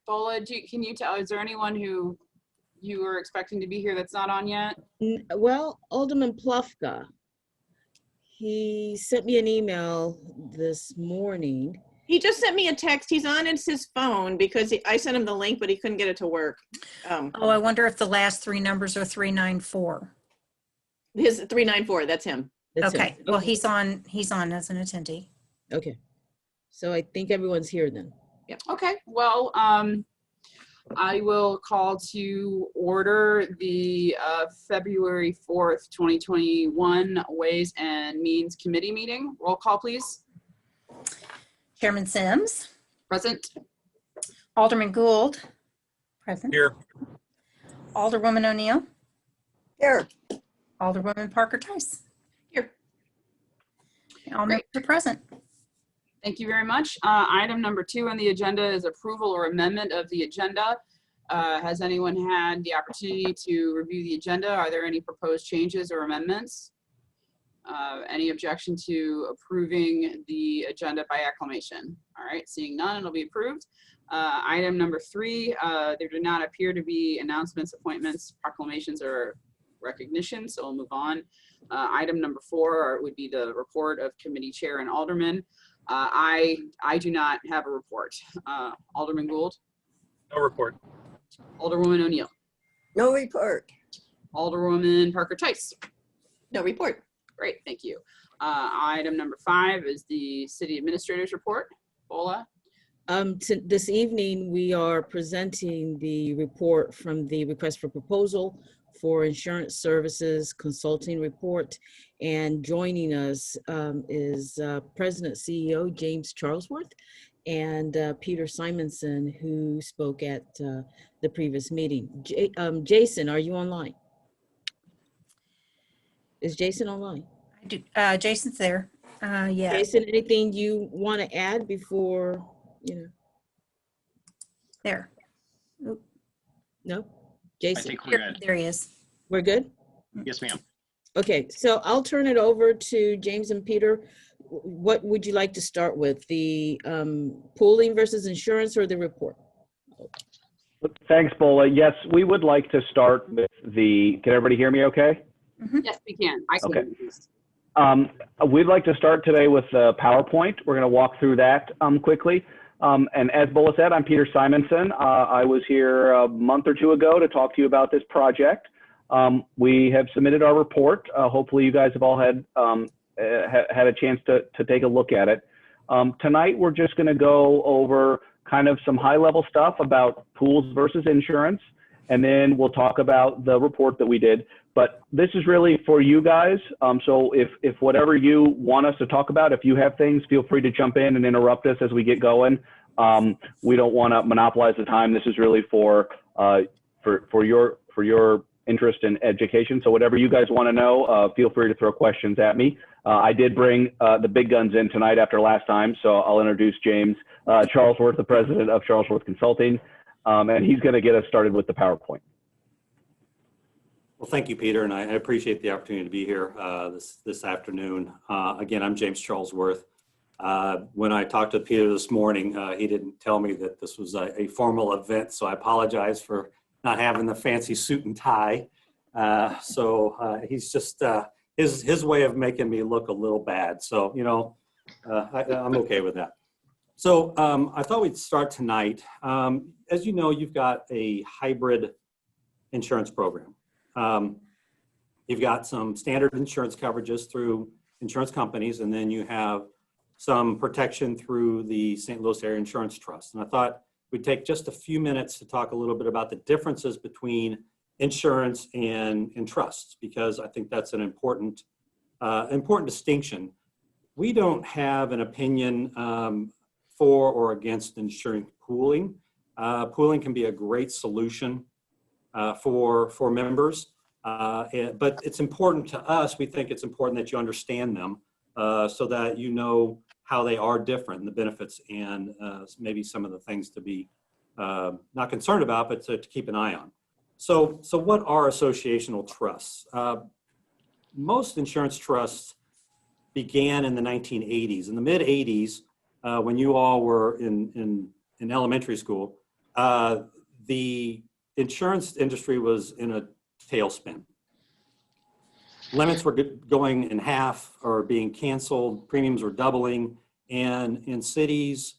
Bola, can you tell, is there anyone who you were expecting to be here that's not on yet? Well, Alderman Plufka, he sent me an email this morning. He just sent me a text. He's on his phone because I sent him the link, but he couldn't get it to work. Oh, I wonder if the last three numbers are 394. His 394, that's him. That's Okay, him. well, he's on as an attendee. Okay. So I think everyone's here then. Yeah. Okay, well, I will call to order the February 4th, 2021 Ways and Means Committee meeting. Roll call, please. Chairman Sims. Present. Alderman Gould. Present. Here. Alderwoman O'Neill. Here. Alderwoman Parker Tice. Here. All members are present. Thank you very much. Item number 2 on the agenda is approval or amendment of the agenda. Has anyone had the opportunity to review the agenda? Are there any proposed changes or amendments? Any objection to approving the agenda by acclamation? All right, seeing none, it'll be approved. Item number 3, there do not appear to be announcements, appointments, proclamations, or recognition, so we'll move on. Item number 4 would be the report of committee chair and alderman. I do not have a report. Alderman Gould? No report. Alderwoman O'Neill? No report. Alderwoman Parker Tice? No report. Great, thank you. Item number 5 is the city administrator's report. Bola? This evening, we are presenting the report from the request for proposal for insurance services consulting report. And joining us is President CEO James Charlesworth and Peter Simonson, who spoke at the previous meeting. Jason, are you online? Is Jason online? I do. Jason's there. Yeah. Jason, anything you want to add before, There. Oop, No? I Jason, think we're good. there he is. we're good? Yes, ma'am. Okay, so I'll turn it over to James and Peter. What would you like to start with? The pooling versus insurance or the report? Thanks, Bola. Yes, we would like to start with can everybody hear me okay? Yes, we can. I can. Okay. We'd like to start today with the PowerPoint. We're going to walk through that quickly. And as Bola said, I'm Peter Simonson. I was here a month or 2 ago to talk to you about this project. We have submitted our report. Hopefully you guys have all had a chance to take a look at it. Tonight, we're just going to go over kind of some high-level stuff about pools versus insurance, and then we'll talk about the report that we did. But this is really for you guys. So if whatever you want us to talk about, if you have things, feel free to jump in and interrupt us as we get going. We don't want to monopolize the time. This is really for your interest in education. So whatever you guys want to know, feel free to throw questions at me. I did bring the big guns in tonight after last time, so I'll introduce James Charlesworth, the president of Charlesworth Consulting, and he's going to get us started with the PowerPoint. Well, thank you, Peter, and I appreciate the opportunity to be here this afternoon. Again, I'm James Charlesworth. When I talked to Peter this morning, he didn't tell me that this was a formal event, so I apologize for not having the fancy suit and tie. So he's just his way of making me look a little bad. So I'm okay with that. So I thought we'd start tonight. As you know, you've got a hybrid insurance program. You've got some standard insurance coverages through insurance companies, and then you have some protection through the St. Louis Area Insurance Trust. And I thought we'd take just a few minutes to talk a little bit about the differences between insurance and trusts, because I think that's an important distinction. We don't have an opinion for or against insuring pooling. Pooling can be a great solution for members, but it's important to us. We think it's important that you understand them so that you know how they are different, and the benefits, and maybe some of the things to be not concerned about, but to keep an eye on. So what are associational trusts? Most insurance trusts began in the 1980s. In the mid 80s, when you all were in in elementary school, the insurance industry was in a tailspin. Limits were going in half or being canceled, premiums were doubling, and in cities,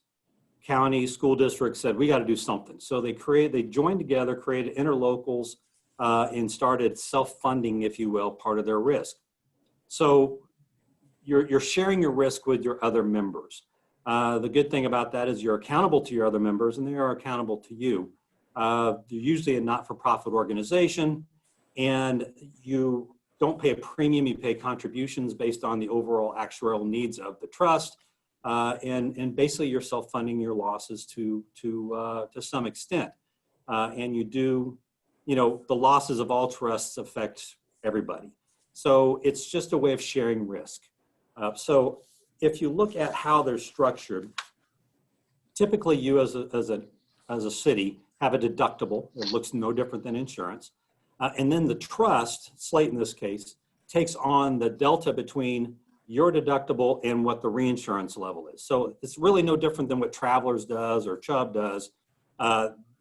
counties, school districts said, we got to do something. So they joined together, created interlocals, and started self-funding, if you will, part of their risk. So you're sharing your risk with your other members. The good thing about that is you're accountable to your other members and they are accountable to you. You're usually a not-for-profit organization and you don't pay a premium, you pay contributions based on the overall actuarial needs of the trust. And basically you're self-funding your losses to some extent. And you do, the losses of all trusts affect everybody. So it's just a way of sharing risk. So if you look at how they're structured, typically you as a city have a deductible. It looks no different than insurance. And then the trust, Slate in this case, takes on the delta between your deductible and what the reinsurance level is. So it's really no different than what Travelers does or Chubb does.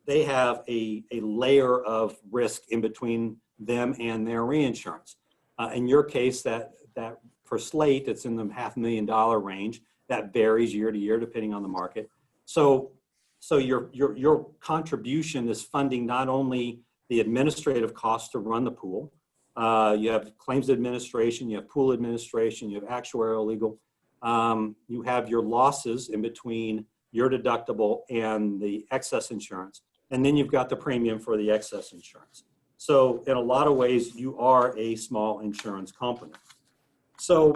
They have a layer of risk in between them and their reinsurance. In your case, that for Slate, it's in the $500,000 range. That varies year to year depending on the market. So your contribution is funding not only the administrative costs to run the pool. You have claims administration, you have pool administration, you have actuarial legal. You have your losses in between your deductible and the excess insurance. And then you've got the premium for the excess insurance. So in a lot of ways, you are a small insurance company. So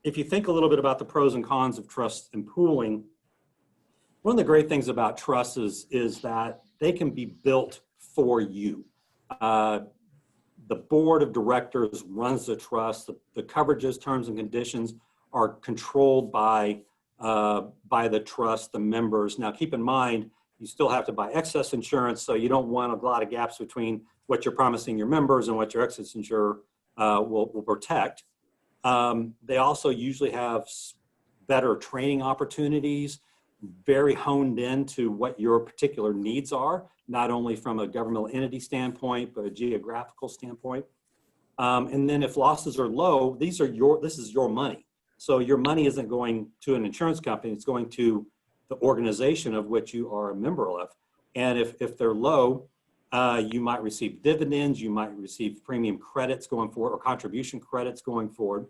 if you think a little bit about the pros and cons of trust and pooling, one of the great things about trusts is that they can be built for you. The board of directors runs the trust. The coverages, terms and conditions are controlled by the trust, the members. Now keep in mind, you still have to buy excess insurance, so you don't want a lot of gaps between what you're promising your members and what your excess insurer will protect. They also usually have better training opportunities, very honed in to what your particular needs are, not only from a governmental entity standpoint, but a geographical standpoint. And then if losses are low, this is your money. So your money isn't going to an insurance company, it's going to the organization of which you are a member of. And if they're low, you might receive dividends, you might receive premium credits going forward or contribution credits going forward.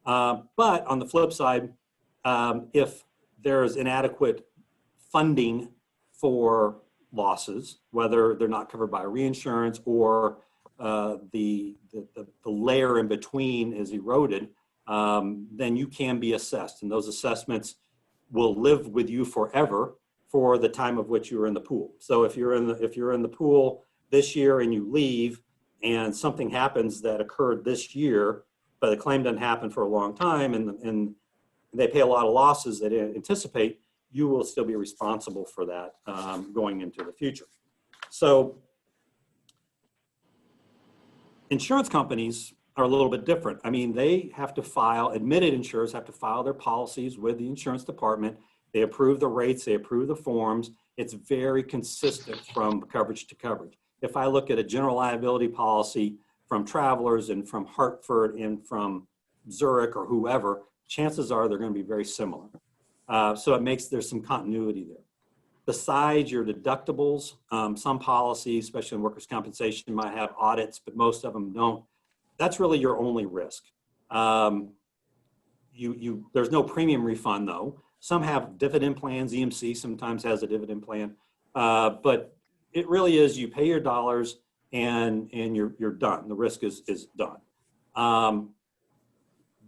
But on the flip side, if there's inadequate funding for losses, whether they're not covered by reinsurance or the layer in between is eroded, then you can be assessed. And those assessments will live with you forever for the time of which you're in the pool. So if you're in the pool this year and you leave and something happens that occurred this year, but the claim doesn't happen for a long time and they pay a lot of losses they didn't anticipate, you will still be responsible for that going into the future. So insurance companies are a little bit different. I mean, they have to file, admitted insurers have to file their policies with the insurance department. They approve the rates, they approve the forms. It's very consistent from coverage to coverage. If I look at a general liability policy from Travelers and from Hartford and from Zurich or whoever, chances are they're going to be very similar. So there's some continuity there. Besides your deductibles, some policies, especially in workers' compensation, might have audits, but most of them don't. That's really your only risk. There's no premium refund though. Some have dividend plans. EMC sometimes has a dividend plan, but it really is you pay your dollars and you're done. The risk is done.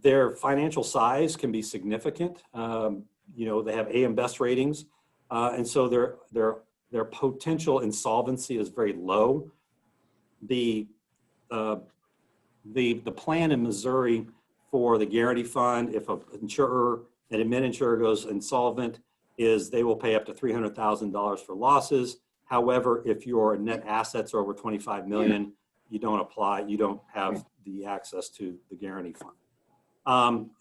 Their financial size can be significant. They have AM Best ratings, and so their potential insolvency is very low. The plan in Missouri for the guarantee fund, if an admitted insurer goes insolvent, is they will pay up to $300,000 for losses. However, if your net assets are over 25 million, you don't apply, you don't have the access to the guarantee fund.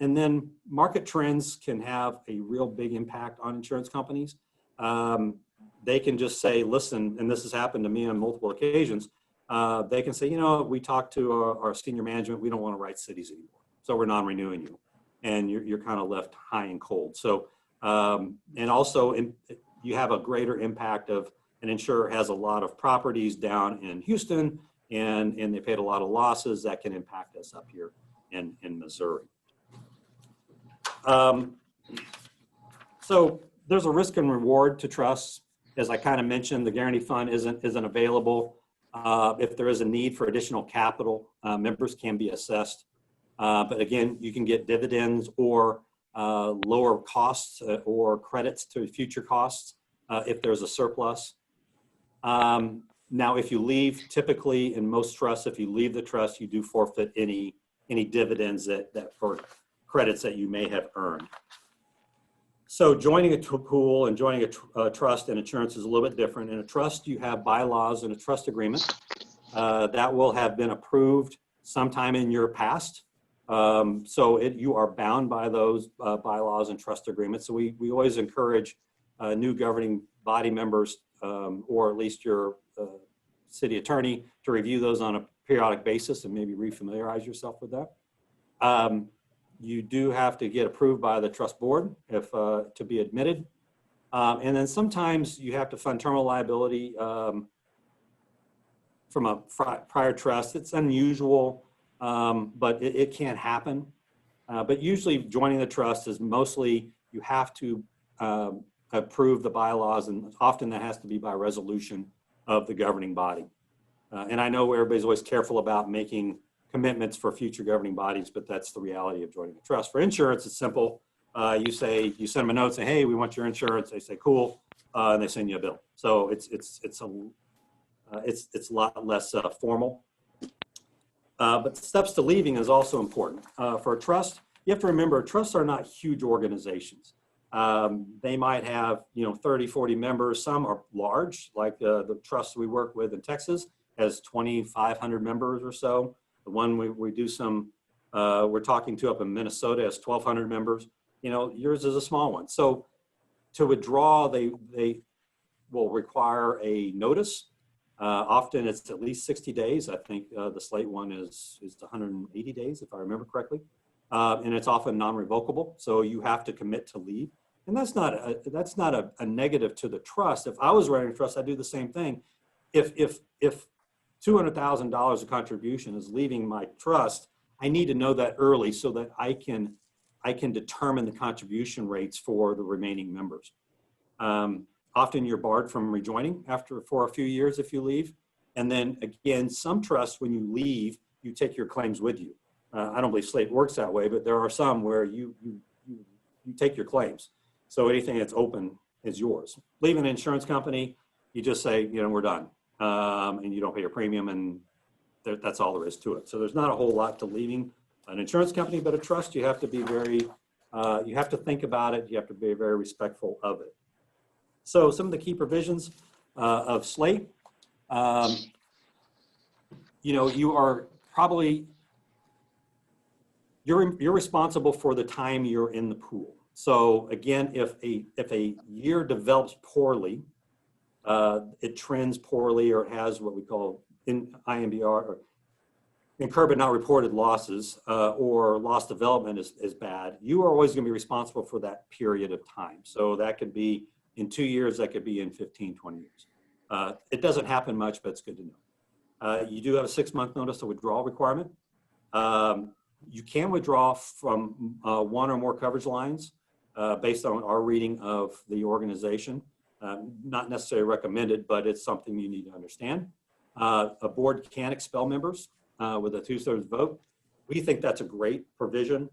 And then market trends can have a real big impact on insurance companies. they can just say, listen, and this has happened to me on multiple occasions, they can say, you know, we talked to our senior management, we don't want to write cities anymore, so we're non-renewing you. And you're kind of left high and cold. So, and also you have a greater impact of an insurer has a lot of properties down in Houston, and they paid a lot of losses that can impact us up here in Missouri. So there's a risk and reward to trusts. As I kind of mentioned, the guarantee fund isn't available. If there is a need for additional capital, members can be assessed. But again, you can get dividends or lower costs or credits to future costs if there's a surplus. Now, if you leave, typically in most trusts, if you leave the trust, you do forfeit any dividends that for credits that you may have earned. So joining a pool and joining a trust and insurance is a little bit different. In a trust, you have bylaws and a trust agreement that will have been approved sometime in your past. So you are bound by those bylaws and trust agreements. So we always encourage new governing body members or at least your city attorney to review those on a periodic basis and maybe refamiliarize yourself with that. You do have to get approved by the trust board if to be admitted. And then sometimes you have to fund terminal liability from a prior trust. It's unusual, but it can happen. But usually joining the trust is mostly you have to approve the bylaws, and often that has to be by resolution of the governing body. And I know everybody's always careful about making commitments for future governing bodies, but that's the reality of joining a trust. For insurance, it's simple. You send them a note, say, hey, we want your insurance. They say, cool, and they send you a bill. So it's a lot less formal. But steps to leaving is also important. For a trust, you have to remember, trusts are not huge organizations. They might have 30, 40 members. Some are large, like the trust we work with in Texas has 2,500 members or so. The one we do some, we're talking to up in Minnesota has 1,200 members. Yours is a small one. So to withdraw, they will require a notice. Often it's at least 60 days. I think the Slate one is 180 days, if I remember correctly. And it's often non-revocable. So you have to commit to leave. And that's not a negative to the trust. If I was running a trust, I'd do the same thing. If $200,000 of contribution is leaving my trust, I need to know that early so that I can determine the contribution rates for the remaining members. Often you're barred from rejoining for a few years if you leave. And then again, some trusts, when you leave, you take your claims with you. I don't believe Slate works that way, but there are some where you take your claims. So anything that's open is yours. Leaving an insurance company, you just say, we're done. And you don't pay your premium, and that's all there is to it. So there's not a whole lot to leaving an insurance company, but a trust, you have to be you have to think about it. You have to be very respectful of it. So some of the key provisions of Slate, you are probably, you're responsible for the time you're in the pool. So again, if a year develops poorly, it trends poorly, or it has what we call in IMBR or incurred but not reported losses, or loss development is bad, you are always going to be responsible for that period of time. So that could be in 2 years, that could be in 15, 20 years. It doesn't happen much, but it's good to know. You do have a 6-month notice of withdrawal requirement. You can withdraw from one or more coverage lines based on our reading of the organization. Not necessarily recommended, but it's something you need to understand. A board can expel members with a 2/3 vote. We think that's a great provision.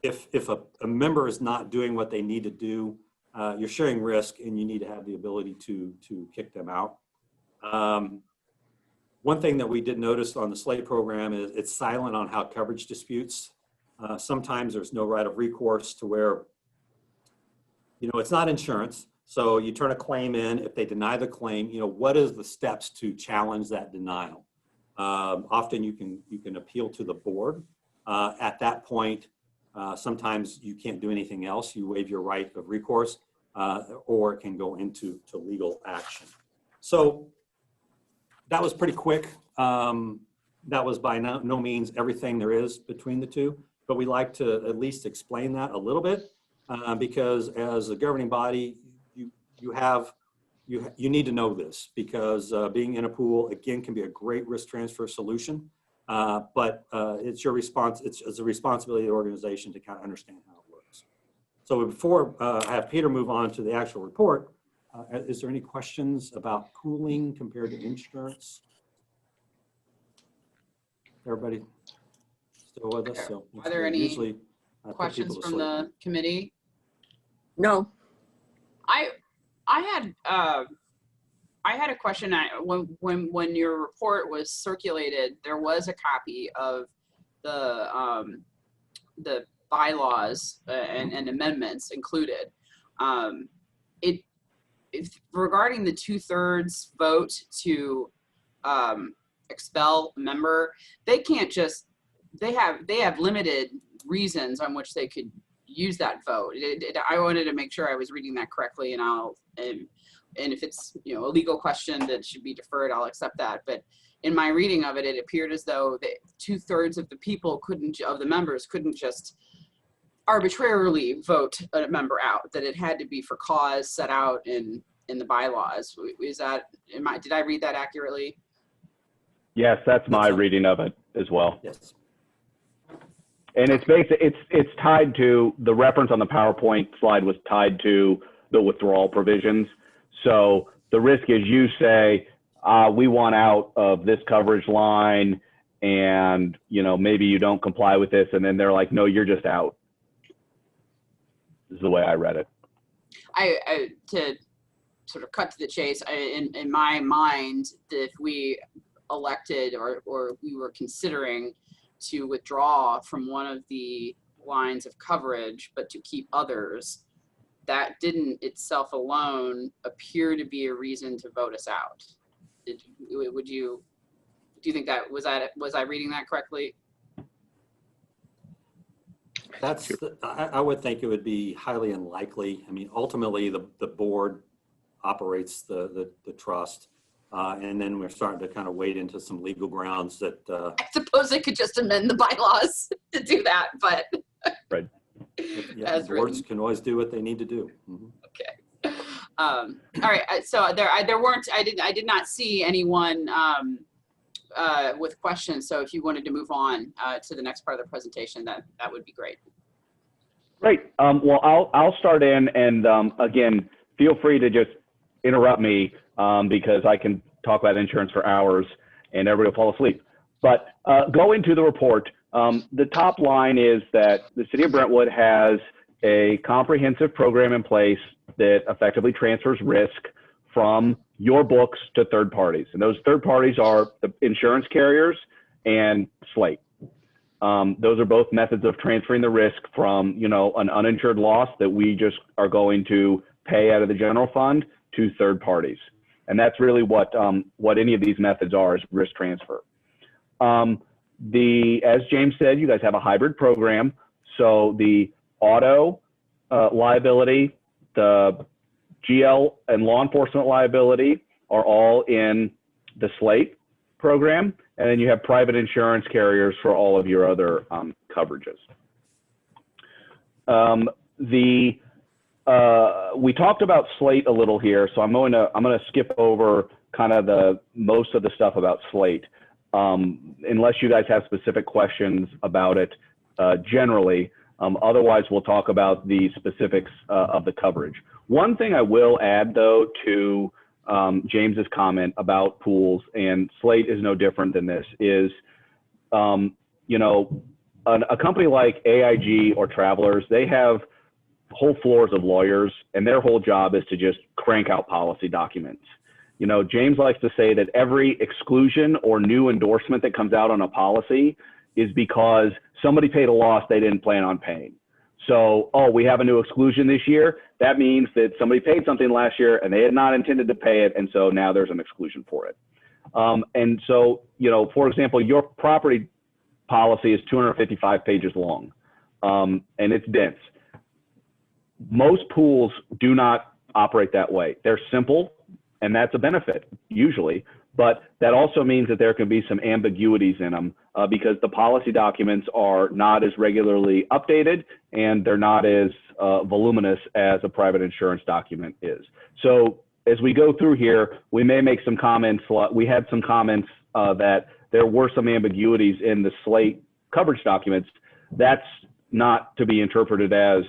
If a member is not doing what they need to do, you're sharing risk, and you need to have the ability to kick them out. One thing that we did notice on the Slate program is it's silent on how coverage disputes. Sometimes there's no right of recourse to where, it's not insurance. So you turn a claim in. If they deny the claim, what is the steps to challenge that denial? Often you can appeal to the board. At that point, sometimes you can't do anything else. You waive your right of recourse. or it can go into legal action. So that was pretty quick. That was by no means everything there is between the two, but we like to at least explain that a little bit because as a governing body, you need to know this because being in a pool, again, can be a great risk transfer solution, but it's your response. It's a responsibility of the organization to kind of understand how it works. So before I have Peter move on to the actual report, is there any questions about pooling compared to insurance? Everybody still with us? So Are there any usually questions from the committee? No. I had a question. When your report was circulated, there was a copy of the bylaws and amendments included. Regarding the 2/3 vote to expel a member, they can't just, they have limited reasons on which they could use that vote. I wanted to make sure I was reading that correctly, and if it's a legal question that should be deferred, I'll accept that. But in my reading of it, it appeared as though the 2/3 of the people of the members couldn't just arbitrarily vote a member out, that it had to be for cause set out in the bylaws. Is that, did I read that accurately? Yes, that's my reading of it as well. Yes. And it's it's tied to, the reference on the PowerPoint slide was tied to the withdrawal provisions. So the risk is you say, we want out of this coverage line and, maybe you don't comply with this. And then they're like, no, you're just out. This is the way I read it. To sort of cut to the chase, in my mind, if we elected or we were considering to withdraw from one of the lines of coverage, but to keep others, that didn't itself alone appear to be a reason to vote us out. Do you think that was I reading that correctly? I would think it would be highly unlikely. I mean, ultimately the board operates the trust. And then we're starting to kind of wade into some legal grounds that I suppose they could just amend the bylaws to do that, but right. Yeah, boards can always do what they need to do. Mm-hmm. Okay. All right. So there weren't. I did not see anyone with questions. So if you wanted to move on to the next part of the presentation, that would be great. Great. Well, I'll start in, and again, feel free to just interrupt me because I can talk about insurance for hours and everybody will fall asleep. But go into the report. The top line is that the city of Brentwood has a comprehensive program in place that effectively transfers risk from your books to third parties. And those third parties are the insurance carriers and Slate. Those are both methods of transferring the risk from, an uninsured loss that we just are going to pay out of the general fund to third parties. And that's really what any of these methods are, is risk transfer. As James said, you guys have a hybrid program. So the auto liability, the GL and law enforcement liability are all in the Slate program. And then you have private insurance carriers for all of your other coverages. We talked about Slate a little here, so I'm gonna skip over kind of most of the stuff about Slate, unless you guys have specific questions about it generally. Otherwise, we'll talk about the specifics of the coverage. One thing I will add, though, to James's comment about pools, and Slate is no different than this, is a company like AIG or Travelers, they have whole floors of lawyers, and their whole job is to just crank out policy documents. James likes to say that every exclusion or new endorsement that comes out on a policy is because somebody paid a loss they didn't plan on paying. So, we have a new exclusion this year. That means that somebody paid something last year and they had not intended to pay it, and so now there's an exclusion for it. And so, for example, your property policy is 255 pages long, and it's dense. most pools do not operate that way. They're simple, and that's a benefit usually, but that also means that there can be some ambiguities in them because the policy documents are not as regularly updated and they're not as voluminous as a private insurance document is. So as we go through here, we may make some comments. We had some comments that there were some ambiguities in the slate coverage documents. That's not to be interpreted as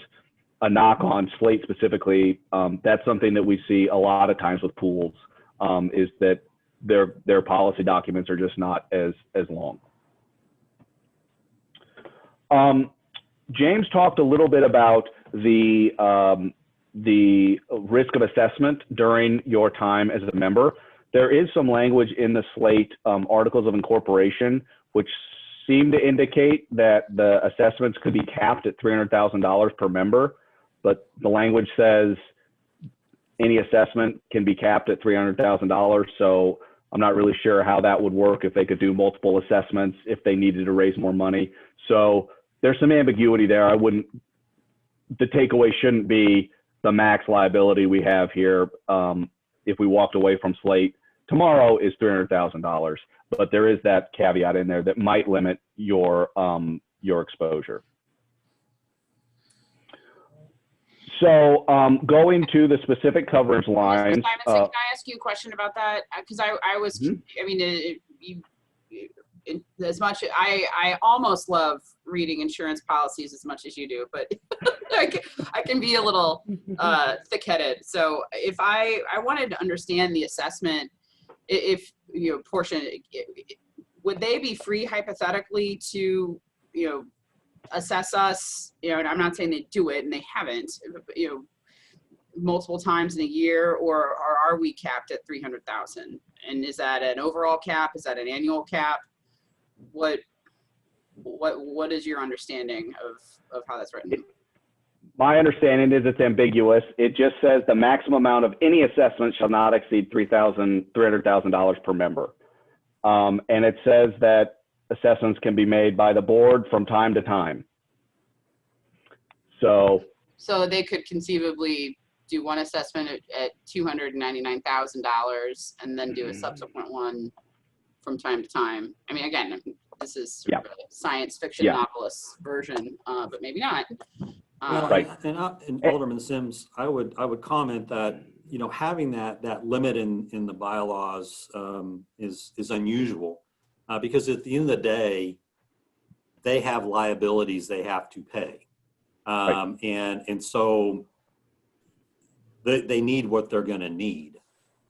a knock on slate specifically. That's something that we see a lot of times with pools, is that their policy documents are just not as long. James talked a little bit about the risk of assessment during your time as a member. There is some language in the slate articles of incorporation which seem to indicate that the assessments could be capped at $300,000 per member, but the language says any assessment can be capped at $300,000. So I'm not really sure how that would work if they could do multiple assessments if they needed to raise more money. So there's some ambiguity there. The takeaway shouldn't be the max liability we have here. If we walked away from slate tomorrow is $300,000, but there is that caveat in there that might limit your exposure. So going to the specific coverage lines. Mr. Simonson, can I ask you a question about that? Because I was, I mean, as much, I almost love reading insurance policies as much as you do, but I can be a little thick-headed. So if I wanted to understand the assessment, if portion, would they be free hypothetically to assess us? And I'm not saying they do it, and they haven't. Multiple times in a year, or are we capped at 300,000? And is that an overall cap? Is that an annual cap? What is your understanding of how that's written? My understanding is it's ambiguous. It just says the maximum amount of any assessment shall not exceed $300,000 per member. And it says that assessments can be made by the board from time to time. So they could conceivably do one assessment at $299,000 and then do a subsequent one from time to time. I mean, again, this is sort of a science fiction novelist version, but maybe not. Right. And Alderman Sims, I would comment that having that limit in the bylaws is unusual because at the end of the day, they have liabilities they have to pay, and so they need what they're going to need,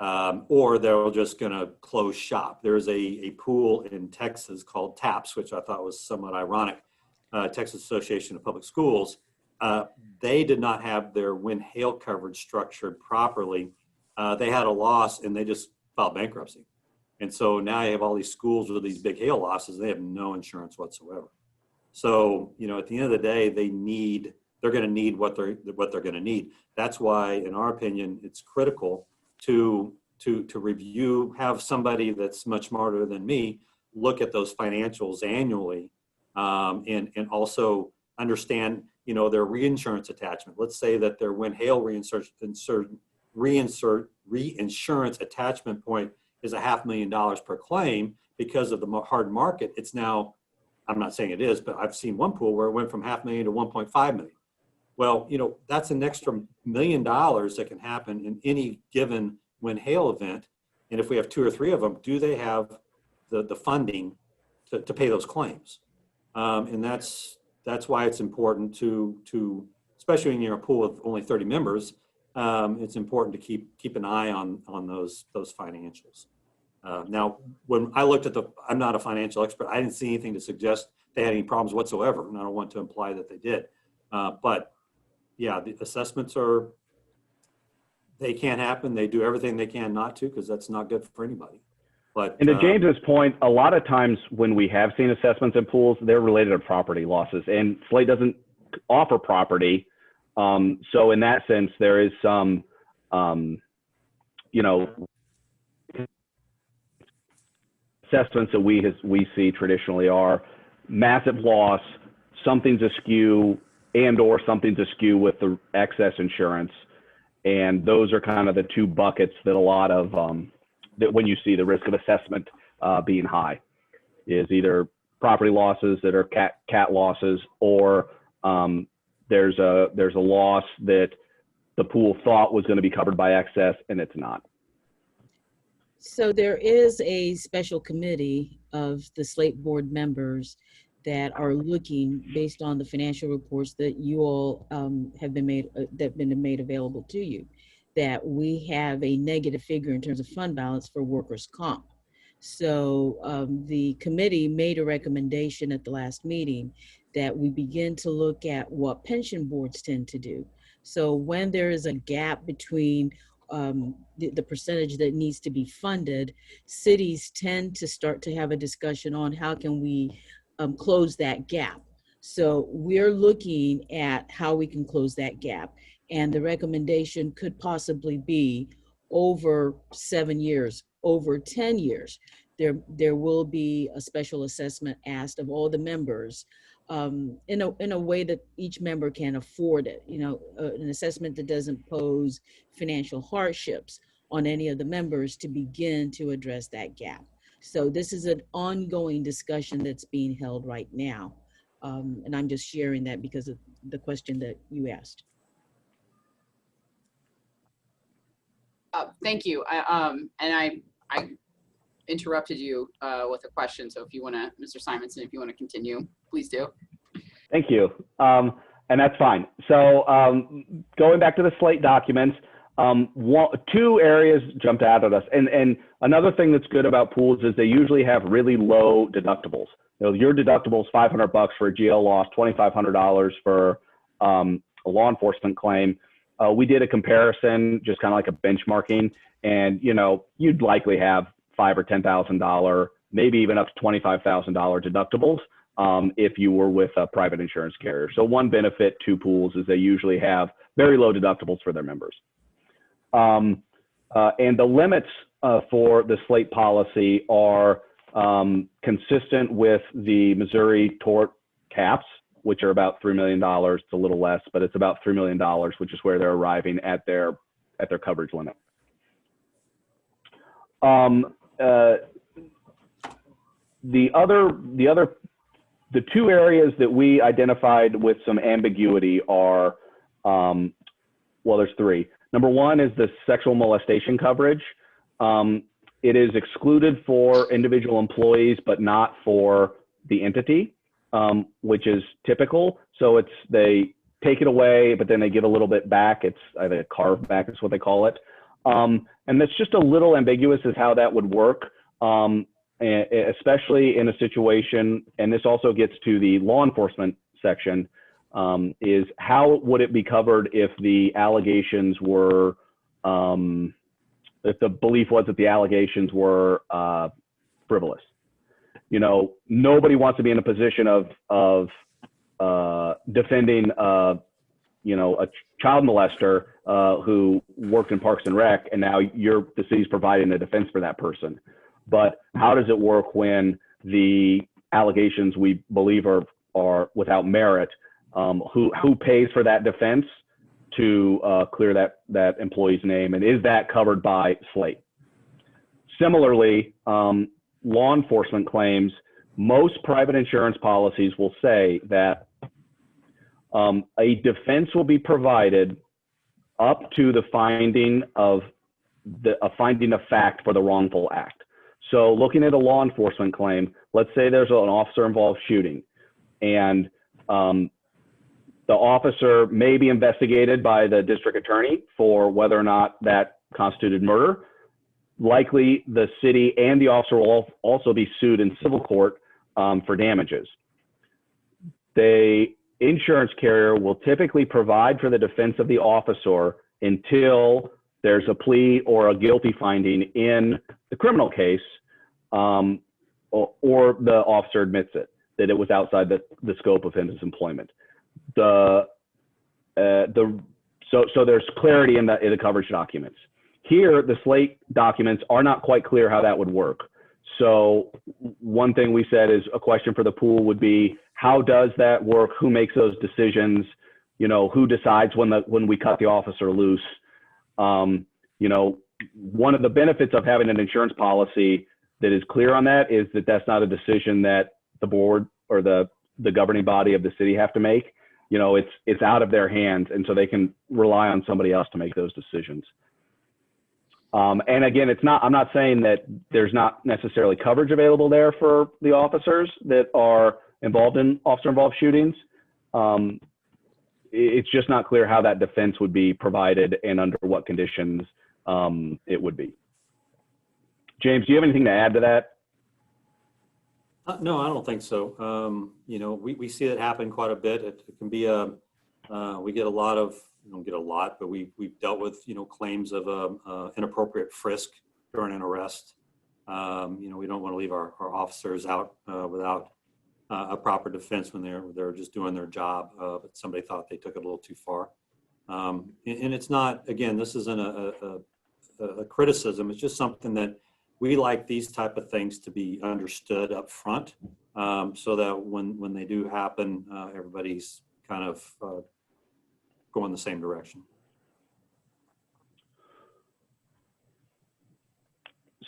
or they're just going to close shop. There's a pool in Texas called TAPS, which I thought was somewhat ironic, Texas Association of Public Schools. They did not have their wind hail coverage structured properly. They had a loss and they just filed bankruptcy. And so now you have all these schools with these big hail losses. They have no insurance whatsoever. So, at the end of the day, they're going to need what they're going to need. That's why, in our opinion, it's critical to review, have somebody that's much smarter than me look at those financials annually, and also understand their reinsurance attachment. Let's say that their wind hail reinsurance attachment point is $500,000 per claim because of the hard market. It's now, I'm not saying it is, but I've seen one pool where it went from $500,000 to $1.5 million. Well, that's an extra $1 million that can happen in any given wind hail event. And if we have 2 or 3 of them, do they have the funding to pay those claims? And that's why it's important to especially when you're a pool of only 30 members, it's important to keep an eye on those financials. Now, when I looked at I'm not a financial expert. I didn't see anything to suggest they had any problems whatsoever, and I don't want to imply that they did. But yeah, the assessments they can't happen. They do everything they can not to, because that's not good for anybody. But, and to James's point, a lot of times when we have seen assessments in pools, they're related to property losses, and Slate doesn't offer property. So in that sense, there is some, assessments that we see traditionally are massive loss, something's askew and or something's askew with the excess insurance. And those are kind of the two buckets that a lot of, that when you see the risk of assessment being high, is either property losses that are cat losses, or there's a loss that the pool thought was going to be covered by excess and it's not. So there is a special committee of the Slate board members that are looking, based on the financial reports that you all have been made available to you, that we have a negative figure in terms of fund balance for workers' comp. So the committee made a recommendation at the last meeting that we begin to look at what pension boards tend to do. So when there is a gap between the percentage that needs to be funded, cities tend to start to have a discussion on how can we close that gap. So we're looking at how we can close that gap. And the recommendation could possibly be over 7 years, over 10 years. There will be a special assessment asked of all the members in a way that each member can afford it. You know, an assessment that doesn't pose financial hardships on any of the members to begin to address that gap. So this is an ongoing discussion that's being held right now. And I'm just sharing that because of the question that you asked. Thank you. I interrupted you with a question. So if you want to, Mr. Simonson, if you want to continue, please do. Thank you. And that's fine. So going back to the Slate documents, two areas jumped out at us. And another thing that's good about pools is they usually have really low deductibles. You know, your deductible is $500 for a GL loss, $2,500 for a law enforcement claim. We did a comparison, just kind of like a benchmarking, and you know, you'd likely have $5,000 or $10,000, maybe even up to $25,000 deductibles if you were with a private insurance carrier. So one benefit to pools is they usually have very low deductibles for their members. And the limits for the Slate policy are consistent with the Missouri tort caps, which are about $3 million. It's a little less, but it's about $3 million, which is where they're arriving at their coverage limit. The two areas that we identified with some ambiguity are, well, there's three. Number one is the sexual molestation coverage. It is excluded for individual employees, but not for the entity, which is typical. So they take it away, but then they give a little bit back. It's either a carve back is what they call it. And that's just a little ambiguous as how that would work, especially in a situation, and this also gets to the law enforcement section, is how would it be covered if the allegations were, if the belief was that the allegations were frivolous. You know, nobody wants to be in a position of defending, you know, a child molester who worked in Parks and Rec, and now the city's providing a defense for that person. But how does it work when the allegations we believe are without merit? Who pays for that defense to clear that employee's name, and is that covered by Slate? Similarly, law enforcement claims, most private insurance policies will say that a defense will be provided up to the finding of fact for the wrongful act. So looking at a law enforcement claim, let's say there's an officer involved shooting, and the officer may be investigated by the district attorney for whether or not that constituted murder. Likely the city and the officer will also be sued in civil court for damages. The insurance carrier will typically provide for the defense of the officer until there's a plea or a guilty finding in the criminal case, or the officer admits that it was outside the scope of his employment. So there's clarity in the coverage documents. Here, the Slate documents are not quite clear how that would work. So one thing we said is a question for the pool would be, how does that work? Who makes those decisions? You know, who decides when we cut the officer loose? You know, one of the benefits of having an insurance policy that is clear on that is that that's not a decision that the board or the governing body of the city have to make. You know, it's out of their hands, and so they can rely on somebody else to make those decisions. And again, I'm not saying that there's not necessarily coverage available there for the officers that are involved in officer-involved shootings. It's just not clear how that defense would be provided and under what conditions it would be. James, do you have anything to add to that? No, I don't think so. You know, we see it happen quite a bit. It can be we get a lot of, we don't get a lot, but we've dealt with, you know, claims of inappropriate frisk during an arrest. You know, we don't want to leave our officers out without a proper defense when they're just doing their job, but somebody thought they took it a little too far. And it's not, again, this isn't a criticism. It's just something that we like these type of things to be understood up front, so that when they do happen, everybody's kind of going the same direction.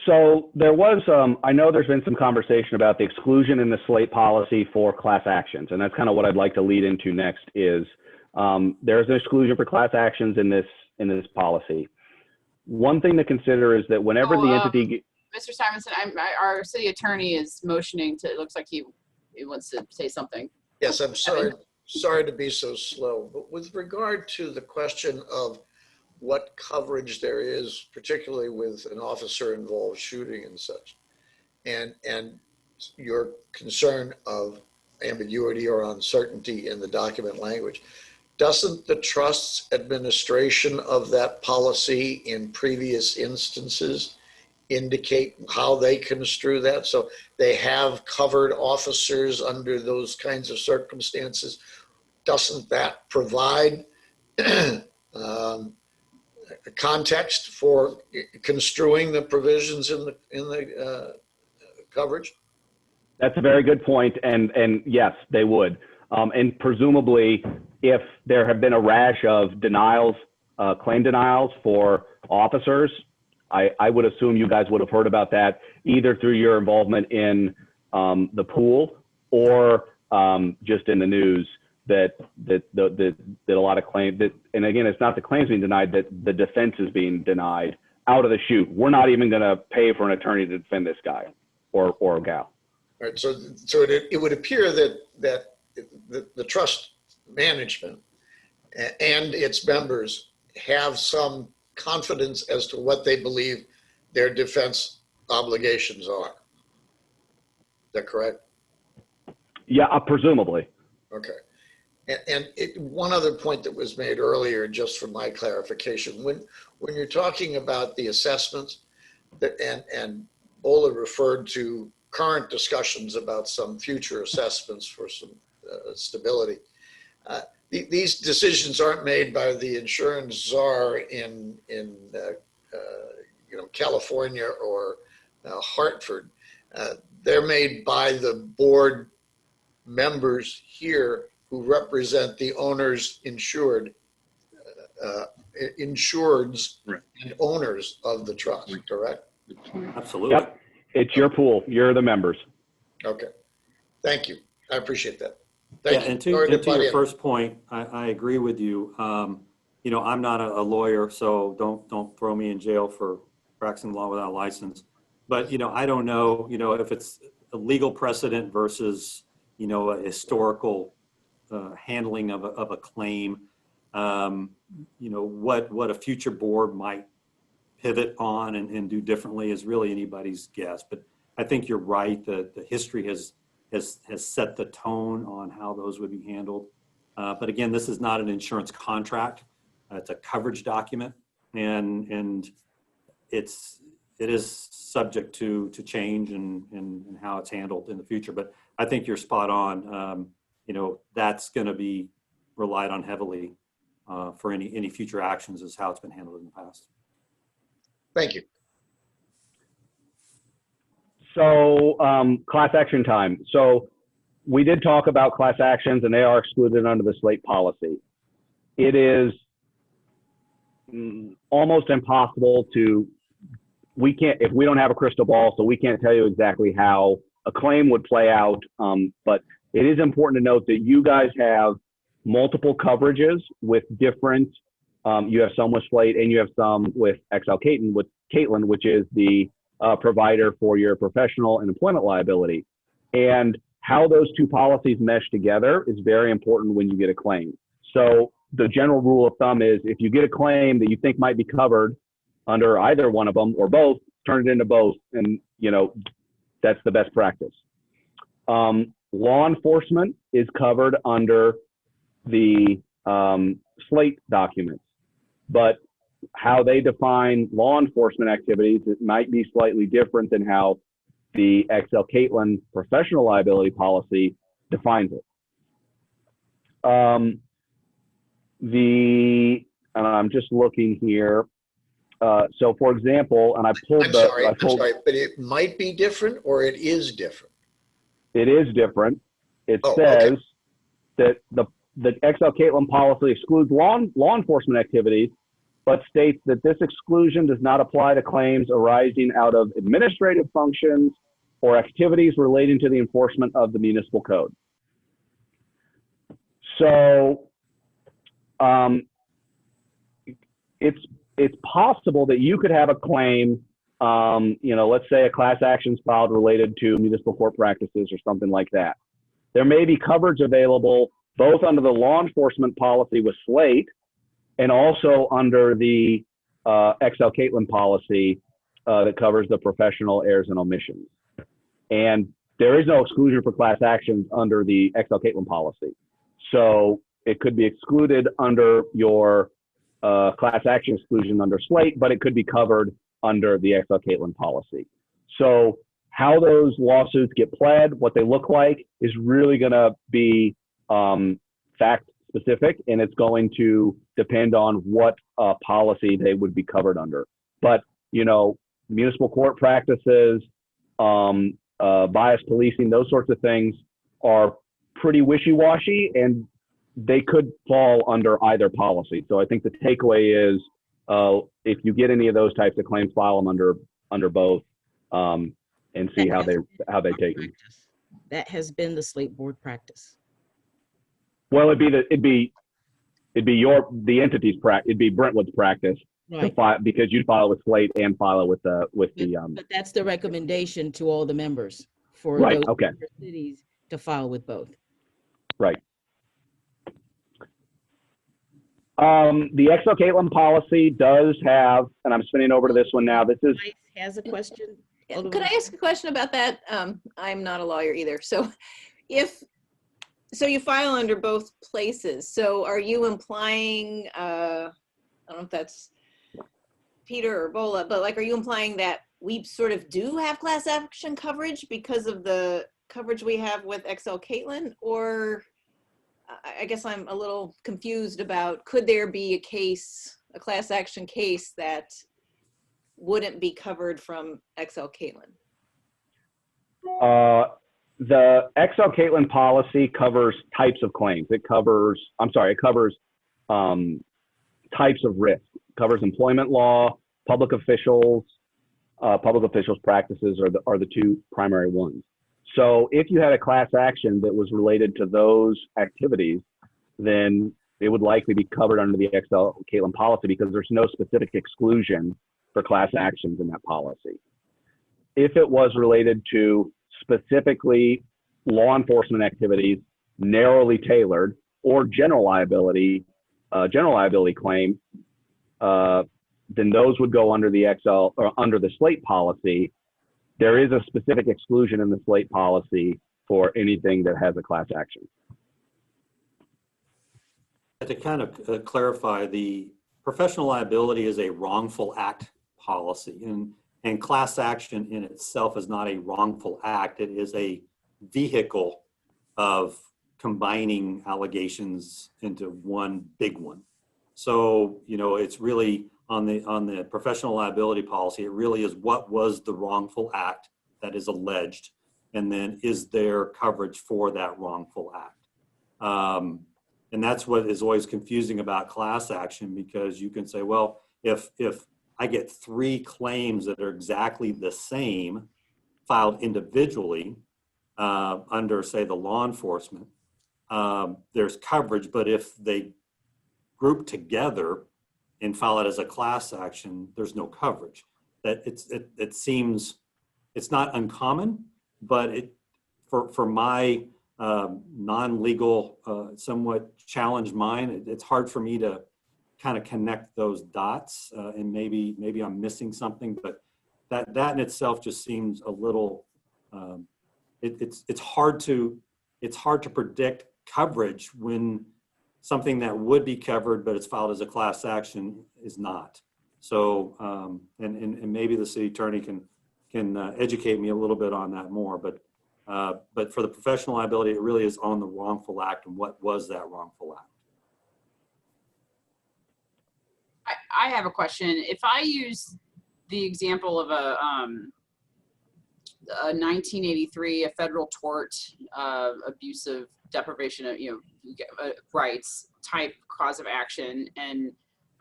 So there was, I know there's been some conversation about the exclusion in the slate policy for class actions, and that's kind of what I'd like to lead into next is there's an exclusion for class actions in this policy. One thing to consider is that whenever the entity... Mr. Simonson, our city attorney is motioning to, it looks like he wants to say something. Yes, I'm sorry to be so slow, but with regard to the question of what coverage there is, particularly with an officer-involved shooting and such, and your concern of ambiguity or uncertainty in the document language, doesn't the trust's administration of that policy in previous instances indicate how they construe that? So they have covered officers under those kinds of circumstances. Doesn't that provide a context for construing the provisions in the coverage? That's a very good point, and yes, they would. And presumably, if there have been a rash of denials, claim denials for officers, I would assume you guys would have heard about that either through your involvement in the pool or just in the news that a lot of claims that, and again, it's not the claims being denied, that the defense is being denied out of the chute. We're not even going to pay for an attorney to defend this guy or gal. All right, so it would appear that the trust management and its members have some confidence as to what they believe their defense obligations are. Is that correct? Yeah, presumably. Okay. And one other point that was made earlier, just for my clarification, when you're talking about the assessments, and Ola referred to current discussions about some future assessments for some stability, these decisions aren't made by the insurance czar in California or Hartford. They're made by the board members here who represent the owners, insureds, Right. and owners of the trust, correct? Absolutely. Yep, it's your pool. You're the members. Okay, thank you. I appreciate that. Yeah, Thank you. and to Sorry butt your in. first point, I agree with you. You know, I'm not a lawyer, so don't throw me in jail for practicing law without a license. But, you know, I don't know, you know, if it's a legal precedent versus, you know, a historical handling of a claim. You know, what a future board might pivot on and do differently is really anybody's guess. But I think you're right that the history has set the tone on how those would be handled. But again, this is not an insurance contract. It's a coverage document, and it is subject to change and how it's handled in the future. But I think you're spot on. You know, that's going to be relied on heavily for any future actions, is how it's been handled in the past. Thank you. So class action time. So we did talk about class actions, and they are excluded under the slate policy. It is almost impossible to, we can't, if we don't have a crystal ball, so we can't tell you exactly how a claim would play out. But it is important to note that you guys have multiple coverages with different, you have some with Slate and you have some with XL Caitlin, which is the provider for your professional and employment liability. And how those two policies mesh together is very important when you get a claim. So the general rule of thumb is if you get a claim that you think might be covered under either one of them or both, turn it into both, and that's the best practice. Law enforcement is covered under the Slate documents, but how they define law enforcement activities, it might be slightly different than how the XL Caitlin professional liability policy defines it. And I'm just looking here. So for example, and I pulled I'm sorry, but it might be different or it is different? It is different. It Oh, says okay. that the XL Caitlin policy excludes law enforcement activities, but states that this exclusion does not apply to claims arising out of administrative functions or activities relating to the enforcement of the municipal code. So it's possible that you could have a claim, let's say a class action's filed related to municipal court practices or something like that. There may be coverage available both under the law enforcement policy with Slate and also under the XL Caitlin policy that covers the professional errors and omissions. And there is no exclusion for class actions under the XL Caitlin policy. So it could be excluded under your class action exclusion under Slate, but it could be covered under the XL Caitlin policy. So how those lawsuits get pled, what they look like, is really going to be fact specific, and it's going to depend on what policy they would be covered under. But municipal court practices, bias policing, those sorts of things are pretty wishy-washy, and they could fall under either policy. So I think the takeaway is if you get any of those types of claims, file them under both and see how they take them. That has been the Slate board practice. Well, it'd be the entity's practice. It'd be Brentwood's practice to file, because you'd file with Slate and file it with the. But that's the recommendation to all the members for right. those Okay. cities to file with both. Right. The XL Caitlin policy does have, and I'm spinning over to this one now. This is Has a question. Could I ask a question about that? I'm not a lawyer either. So so you file under both places. So are you implying, I don't know if that's Peter or Bola, but are you implying that we sort of do have class action coverage because of the coverage we have with XL Caitlin? Or I guess I'm a little confused about, could there be a class action case that wouldn't be covered from XL Caitlin? The XL Caitlin policy covers types of claims. It covers types of risk. It covers employment law, public officials practices are the two primary ones. So if you had a class action that was related to those activities, then it would likely be covered under the XL Caitlin policy because there's no specific exclusion for class actions in that policy. If it was related to specifically law enforcement activities, narrowly tailored, or general liability claim, then those would go under the XL or under the Slate policy. There is a specific exclusion in the Slate policy for anything that has a class action. To kind of clarify, the professional liability is a wrongful act policy, and class action in itself is not a wrongful act. It is a vehicle of combining allegations into one big one. So, it's really on the professional liability policy, it really is what was the wrongful act that is alleged. and then is there coverage for that wrongful act? And that's what is always confusing about class action, because you can say, well, if I get 3 claims that are exactly the same filed individually under, say, the law enforcement, there's coverage. But if they group together and file it as a class action, there's no coverage. That it seems, it's not uncommon, but for my non-legal, somewhat challenged mind, it's hard for me to kind of connect those dots, and maybe I'm missing something, but that in itself just seems a little, it's hard to predict coverage when something that would be covered, but it's filed as a class action, is not. So, and maybe the city attorney can educate me a little bit on that more, but for the professional liability, it really is on the wrongful act and what was that wrongful act. I have a question. If I use the example of a 1983, a federal tort, abusive deprivation of rights type cause of action, and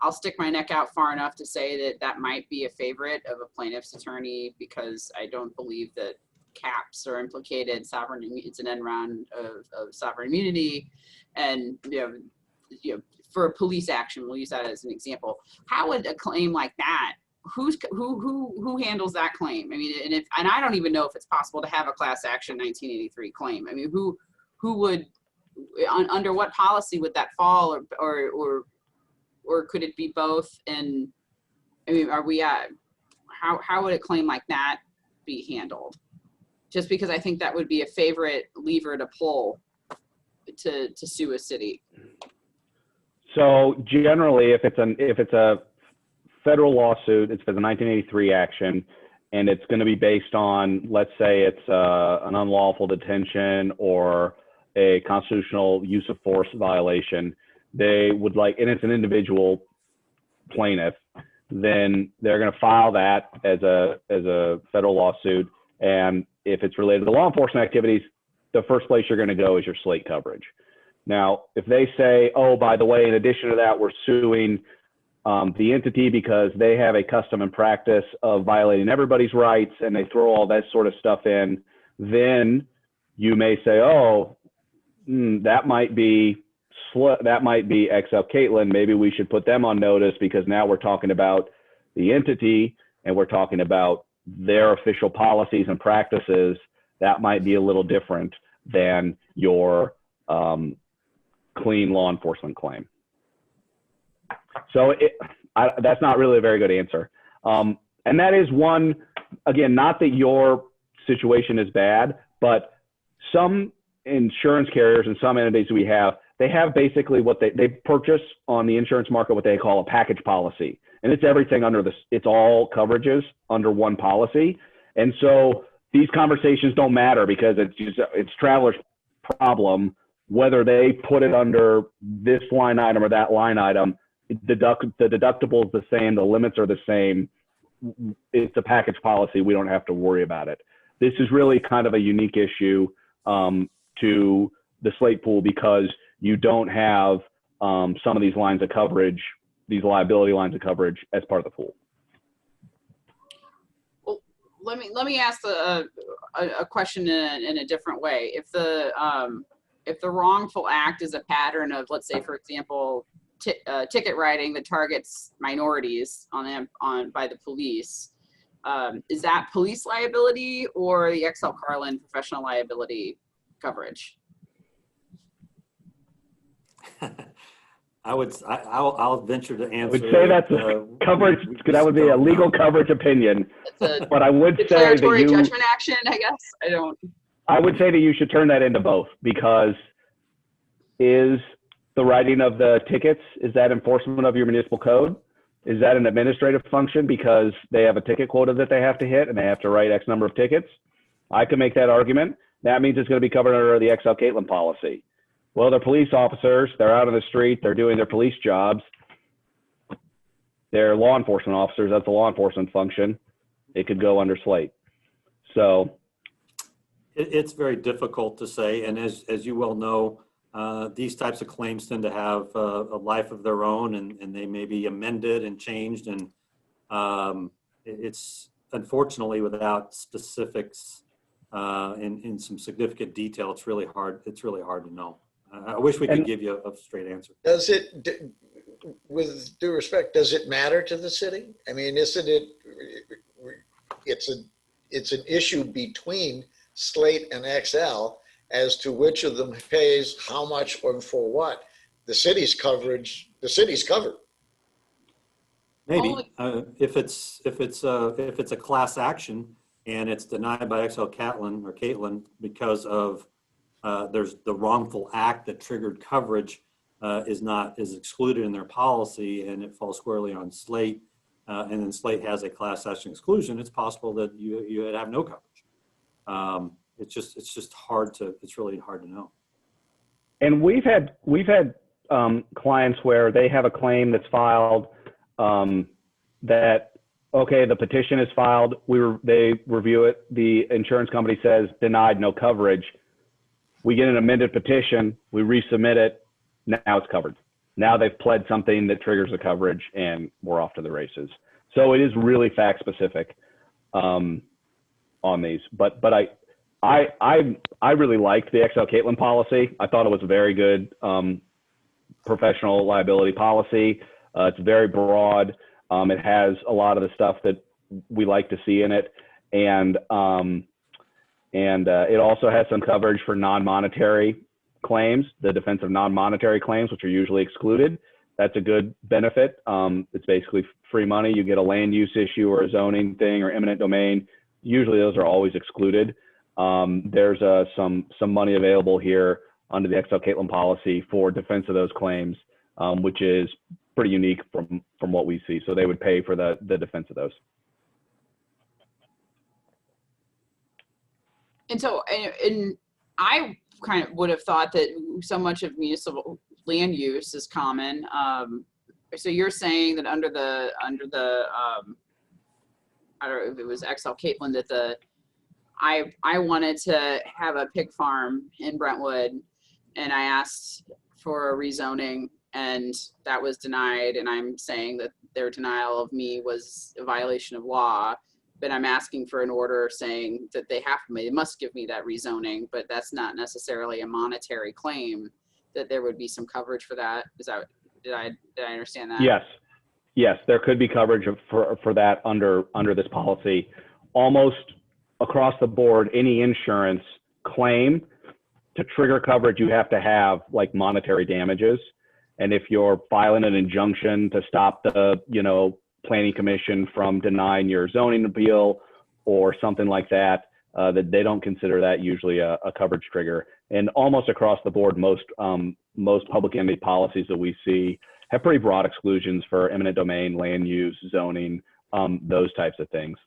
I'll stick my neck out far enough to say that might be a favorite of a plaintiff's attorney, because I don't believe that caps are implicated. It's an end round of sovereign immunity, and for a police action, we'll use that as an example. How would a claim like that, who handles that claim? I mean, and I don't even know if it's possible to have a class action 1983 claim. I mean, who would, under what policy would that fall, or could it be both? And I mean, how would a claim like that be handled? Just because I think that would be a favorite lever to pull to sue a city. So generally, if it's a federal lawsuit, it's for the 1983 action, and it's going to be based on, let's say it's an unlawful detention or a constitutional use of force violation, they would and it's an individual plaintiff, then they're going to file that as a federal lawsuit. And if it's related to law enforcement activities, the first place you're going to go is your slate coverage. Now, if they say, oh, by the way, in addition to that, we're suing the entity because they have a custom and practice of violating everybody's rights, and they throw all that sort of stuff in, then you may say, oh, that might be XL Caitlin. Maybe we should put them on notice, because now we're talking about the entity and we're talking about their official policies and practices. That might be a little different than your clean law enforcement claim. So that's not really a very good answer. And that is one, again, not that your situation is bad, but some insurance carriers and some entities we have, they have basically what they purchase on the insurance market, what they call a package policy. And it's everything under this, it's all coverages under one policy. And so these conversations don't matter, because it's traveler's problem whether they put it under this line item or that line item. The deductible is the same, the limits are the same. It's a package policy. We don't have to worry about it. This is really kind of a unique issue to the slate pool, because you don't have some of these lines of coverage, these liability lines of coverage, as part of the pool. Well, let me ask a question in a different way. If the wrongful act is a pattern of, let's say, for example, ticket writing that targets minorities by the police, is that police liability or the XL Carlin professional liability coverage? I'll venture to answer. I would say that's coverage. That would be a legal coverage opinion. But I would say that judgment action, I guess. I would say that you should turn that into both, because is the writing of the tickets, is that enforcement of your municipal code? Is that an administrative function because they have a ticket quota that they have to hit and they have to write X number of tickets? I can make that argument. That means it's going to be covered under the XL Caitlin policy. Well, they're police officers. They're out on the street. They're doing their police jobs. They're law enforcement officers. That's a law enforcement function. It could go under slate. So It's very difficult to say, and as you well know, these types of claims tend to have a life of their own, and they may be amended and changed, and it's unfortunately without specifics in some significant detail. It's really hard. It's really hard to know. I wish we could give you a straight answer. Does it, with due respect, does it matter to the city? I mean, isn't it, it's an issue between Slate and XL as to which of them pays how much and for what. The city's coverage, the city's covered. Maybe if it's a class action and it's denied by XL Catlin or Caitlin because of there's the wrongful act that triggered coverage is excluded in their policy, and it falls squarely on Slate, and then Slate has a class action exclusion, it's possible that you would have no coverage. It's really hard to know. And we've had clients where they have a claim that's filed that, okay, the petition is filed, they review it, the insurance company says denied, no coverage. We get an amended petition, we resubmit it, now it's covered. Now they've pled something that triggers the coverage, and we're off to the races. So it is really fact specific on these. But I really liked the XL Caitlin policy. I thought it was a very good professional liability policy. It's very broad. It has a lot of the stuff that we like to see in it, and it also has some coverage for non-monetary claims, the defense of non-monetary claims, which are usually excluded. That's a good benefit. It's basically free money. You get a land use issue or a zoning thing or eminent domain. Usually those are always excluded. There's some money available here under the XL Caitlin policy for defense of those claims, which is pretty unique from what we see. So they would pay for the defense of those. And so, and I kind of would have thought that so much of municipal land use is common. So you're saying that under the I don't know if it was XL Caitlin that I wanted to have a pig farm in Brentwood, and I asked for a rezoning, and that was denied. And I'm saying that their denial of me was a violation of law. But I'm asking for an order saying that they must give me that rezoning, but that's not necessarily a monetary claim, that there would be some coverage for that. Did I understand that? Yes, there could be coverage for that under this policy. Almost across the board, any insurance claim, to trigger coverage, you have to have like monetary damages. And if you're filing an injunction to stop the, planning commission from denying your zoning appeal or something like that, that they don't consider that usually a coverage trigger. And almost across the board, most public entity policies that we see have pretty broad exclusions for eminent domain, land use, zoning, those types of things.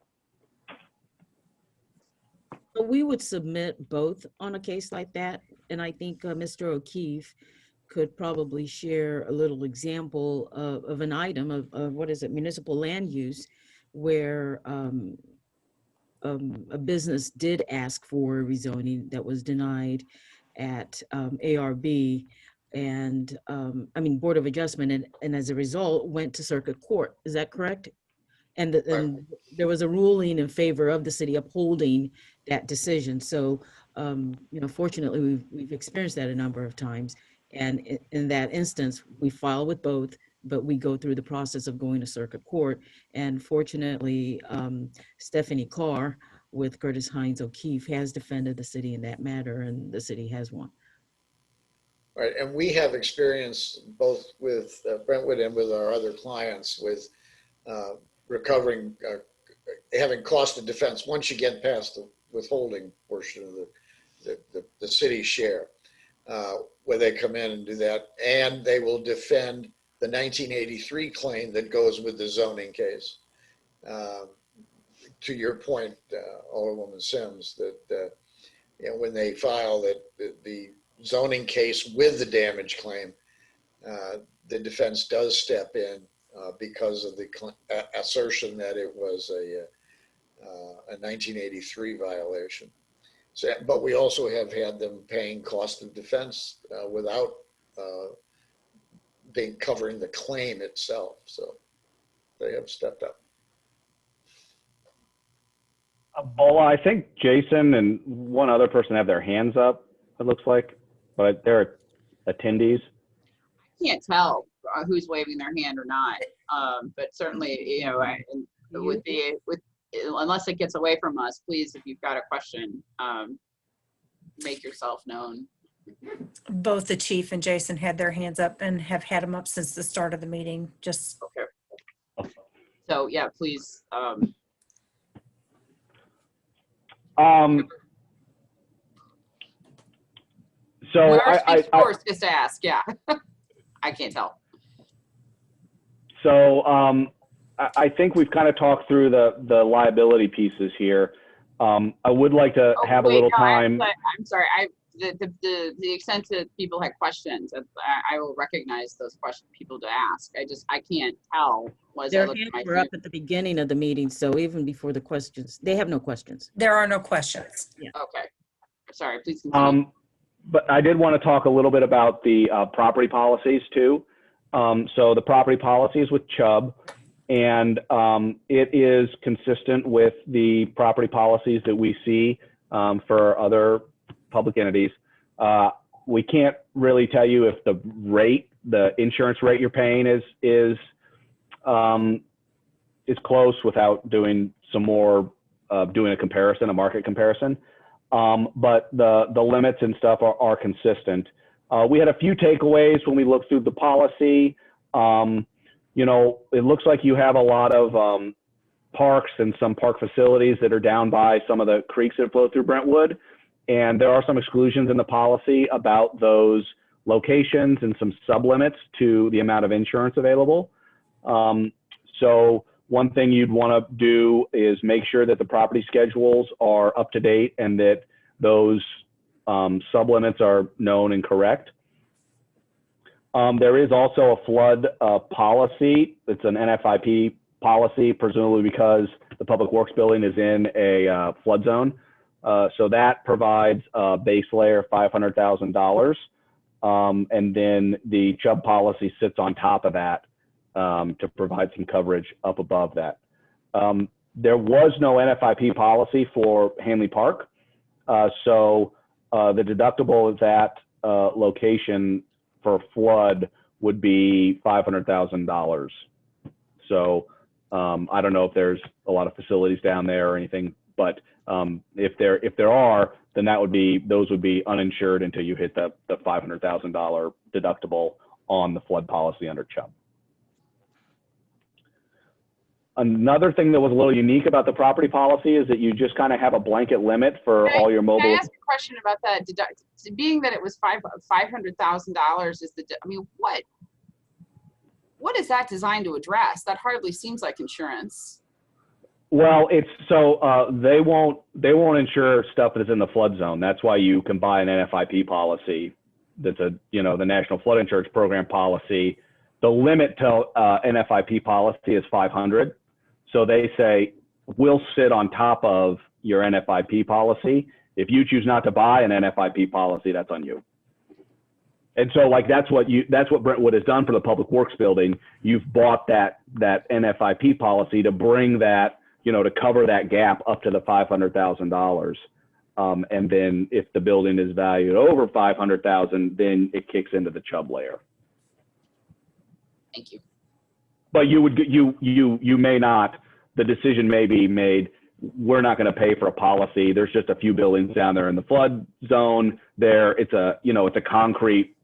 We would submit both on a case like that. And I think Mr. O'Keefe could probably share a little example of an item of municipal land use, where a business did ask for rezoning that was denied at ARB and Board of Adjustment, and as a result went to circuit court. Is that correct? And there was a ruling in favor of the city upholding that decision. So, fortunately, we've experienced that a number of times. And in that instance, we file with both, but we go through the process of going to circuit court. And fortunately, Stephanie Carr with Curtis Hines O'Keefe has defended the city in that matter, and the city has won. Right, and we have experience both with Brentwood and with our other clients with recovering, having cost of defense once you get past the withholding portion of the city's share. Where they come in and do that, and they will defend the 1983 claim that goes with the zoning case. To your point, Alderwoman Sims, that when they file the zoning case with the damage claim, the defense does step in because of the assertion that it was a 1983 violation. But we also have had them paying cost of defense without being covering the claim itself. So they have stepped up. Bola, I think Jason and one other person have their hands up, it looks like, but they're attendees. Can't tell who's waving their hand or not. But certainly, you know, unless it gets away from us, please, if you've got a question, make yourself known. Both the chief and Jason had their hands up and have had them up since the start of the meeting. Just Okay. So yeah, please. So Whoever speaks first gets to ask. Yeah, I can't tell. So I think we've kind of talked through the liability pieces here. I would like to have a little time. I'm sorry. The extent that people had questions, I will recognize those people to ask. I can't tell. Their hands were up at the beginning of the meeting, so even before the questions, they have no questions. there are no questions. Yeah. Okay. Sorry. Please continue. But I did want to talk a little bit about the property policies too. So the property policies with Chubb, and it is consistent with the property policies that we see for other public entities. We can't really tell you if the insurance rate you're paying is close without doing some more, doing a market comparison. But the limits and stuff are consistent. We had a few takeaways when we looked through the policy. You know, it looks like you have a lot of parks and some park facilities that are down by some of the creeks that flow through Brentwood. And there are some exclusions in the policy about those locations and some sublimits to the amount of insurance available. So one thing you'd want to do is make sure that the property schedules are up to date and that those sublimits are known and correct. There is also a flood policy. It's an NFIP policy, presumably because the Public Works building is in a flood zone. So that provides a base layer of $500,000. And then the Chubb policy sits on top of that to provide some coverage up above that. There was no NFIP policy for Hanley Park. So the deductible at that location for flood would be $500,000. So I don't know if there's a lot of facilities down there or anything, but if there are, then those would be uninsured until you hit the $500,000 deductible on the flood policy under Chubb. Another thing that was a little unique about the property policy is that you just kind of have a blanket limit for all your mobile. Can I ask a question about that? Being that it was $500,000 what is that designed to address? That hardly seems like insurance. Well, they won't insure stuff that's in the flood zone. That's why you can buy an NFIP policy. That's the National Flood Insurance Program policy. The limit to NFIP policy is $500,000. So they say, we'll sit on top of your NFIP policy. If you choose not to buy an NFIP policy, that's on you. And so that's what Brentwood has done for the Public Works building. You've bought that NFIP policy to bring that, to cover that gap up to the $500,000. And then if the building is valued over $500,000, then it kicks into the Chubb layer. Thank you. But you may not, the decision may be made, we're not going to pay for a policy. There's just a few buildings down there in the flood zone there. It's a concrete,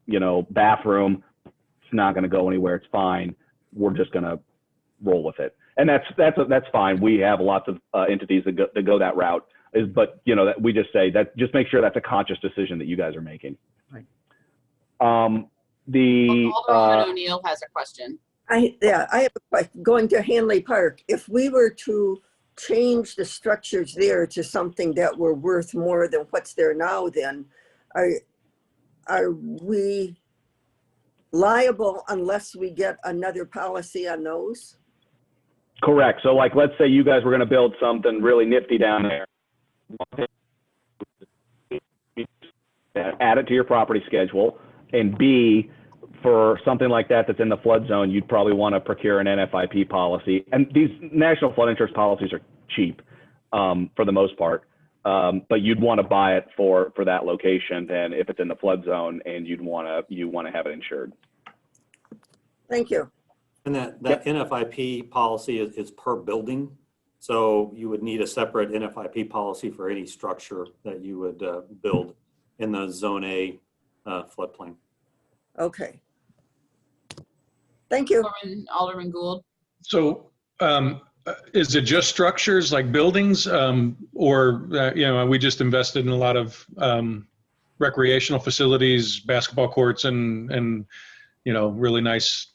bathroom. It's not going to go anywhere. It's fine. We're just going to roll with it. And that's fine. We have lots of entities that go that route. But that we just say that, just make sure that's a conscious decision that you guys are making. Right. Alderwoman O'Neill has a question. I have a question. Going to Hanley Park, if we were to change the structures there to something that were worth more than what's there now, then are we liable unless we get another policy on those? Correct. So let's say you guys were going to build something really nifty down there. add it to your property schedule. And B, for something like that that's in the flood zone, you'd probably want to procure an NFIP policy. And these national flood insurance policies are cheap for the most part, but you'd want to buy it for that location than if it's in the flood zone and you want to have it insured. Thank you. And that NFIP policy is per building. So you would need a separate NFIP policy for any structure that you would build in the Zone A floodplain. Okay. Thank you. Alderman Gould. So is it just structures like buildings or, we just invested in a lot of recreational facilities, basketball courts and really nice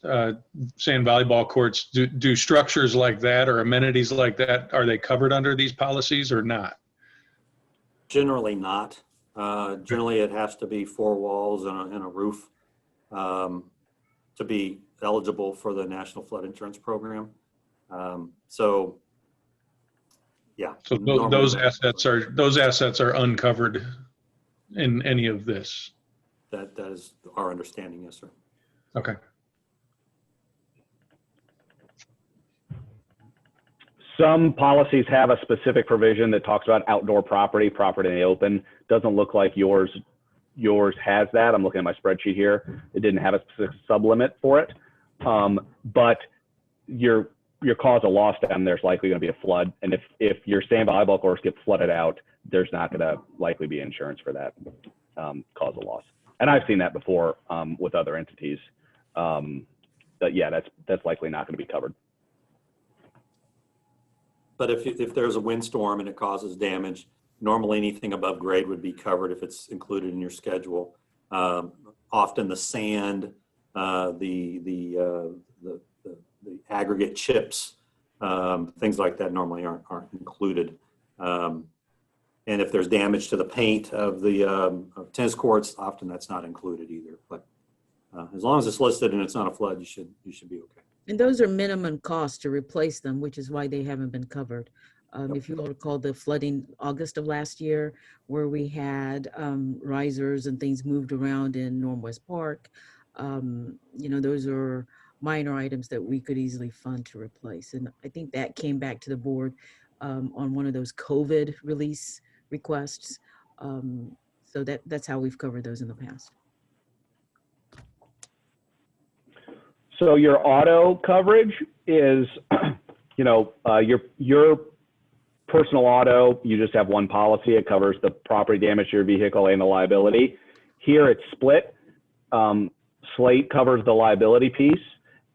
sand volleyball courts. Do structures like that or amenities like that, are they covered under these policies or not? Generally not. Generally it has to be 4 walls and a roof to be eligible for the National Flood Insurance Program. So those assets are uncovered in any of this. That is our understanding, yes, sir. Okay. Some policies have a specific provision that talks about outdoor property in the open. Doesn't look like yours has that. I'm looking at my spreadsheet here. It didn't have a specific sublimit for it. But your cause of loss down there is likely going to be a flood. And if your sand volleyball course gets flooded out, there's not going to likely be insurance for that cause of loss. And I've seen that before with other entities. But yeah, that's likely not going to be covered. But if there's a windstorm and it causes damage, normally anything above grade would be covered if it's included in your schedule. Often the sand, the aggregate chips, things like that normally aren't included. And if there's damage to the paint of the tennis courts, often that's not included either. But as long as it's listed and it's not a flood, you should be okay. And those are minimum costs to replace them, which is why they haven't been covered. If you recall the flooding August of last year, where we had risers and things moved around in Northwest Park, those are minor items that we could easily fund to replace. And I think that came back to the board on one of those COVID release requests. So that's how we've covered those in the past. So your auto coverage is, your personal auto, you just have one policy. It covers the property damage to your vehicle and the liability. Here it's split. Slate covers the liability piece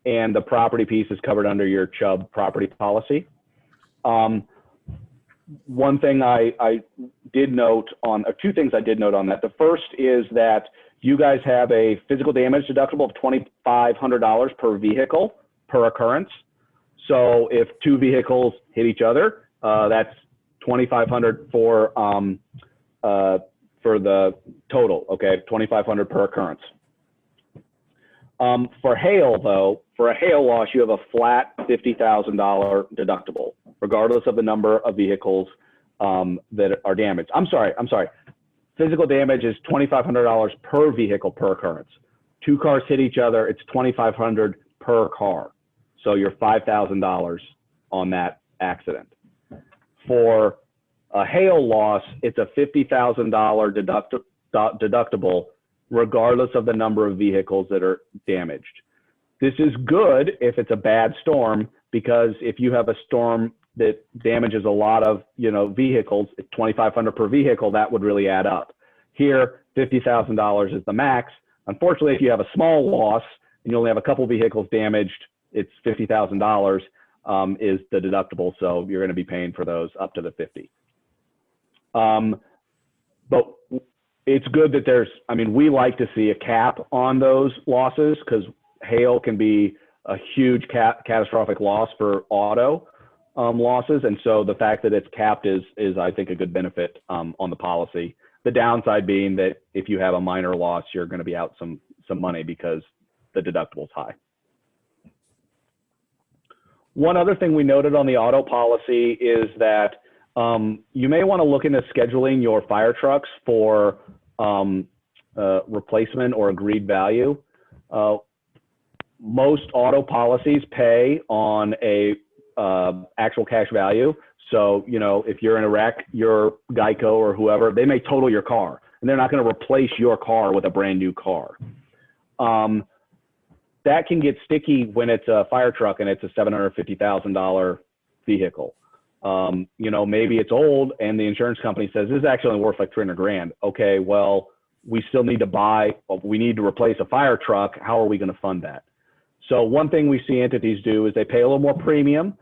and the property piece is covered under your Chubb property policy. One thing I did note on, or 2 things I did note on that. The first is that you guys have a physical damage deductible of $2,500 per vehicle per occurrence. So if 2 vehicles hit each other, that's $2,500 for the total. Okay, $2,500 per occurrence. For hail, though, for a hail loss, you have a flat $50,000 deductible, regardless of the number of vehicles that are damaged. I'm sorry. Physical damage is $2,500 per vehicle per occurrence. 2 cars hit each other, it's $2,500 per car. So you're $5,000 on that accident. For a hail loss, it's a $50,000 deductible, regardless of the number of vehicles that are damaged. This is good if it's a bad storm, because if you have a storm that damages a lot of vehicles, it's $2,500 per vehicle, that would really add up. Here, $50,000 is the max. Unfortunately, if you have a small loss and you only have a couple vehicles damaged, it's $50,000 is the deductible. So you're going to be paying for those up to the 50. But it's good that we like to see a cap on those losses, because hail can be a huge catastrophic loss for auto losses. And so the fact that it's capped is I think a good benefit on the policy. The downside being that if you have a minor loss, you're going to be out some money because the deductible is high. One other thing we noted on the auto policy is that you may want to look into scheduling your fire trucks for replacement or agreed value. Most auto policies pay on a actual cash value. So, you know, if you're in a wreck, your Geico or whoever, they may total your car, and they're not going to replace your car with a brand new car. That can get sticky when it's a fire truck and it's a $750,000 vehicle. You know, maybe it's old and the insurance company says this is actually only worth like 300 grand. Okay, well, we still need to we need to replace a fire truck. How are we going to fund that? So one thing we see entities do is they pay a little more premium,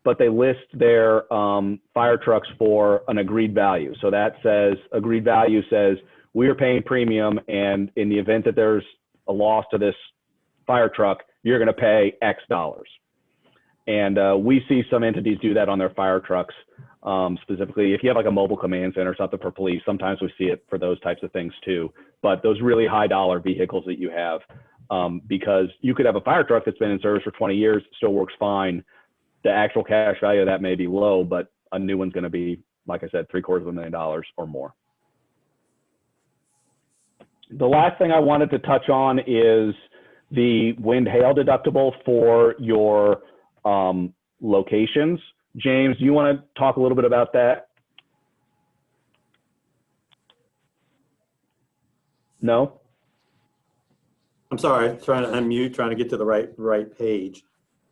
but they list their fire trucks for an agreed value. So that says, agreed value says, we are paying premium, and in the event that there's a loss to this fire truck, you're going to pay X dollars. And we see some entities do that on their fire trucks. Specifically, if you have like a mobile command center or something for police, sometimes we see it for those types of things too. But those really high dollar vehicles that you have, because you could have a fire truck that's been in service for 20 years, still works fine. The actual cash value of that may be low, but a new one's going to be, like I said, $750,000 or more. The last thing I wanted to touch on is the wind hail deductible for your locations. James, do you want to talk a little bit about that? No? I'm sorry, trying to unmute, trying to get to the right page.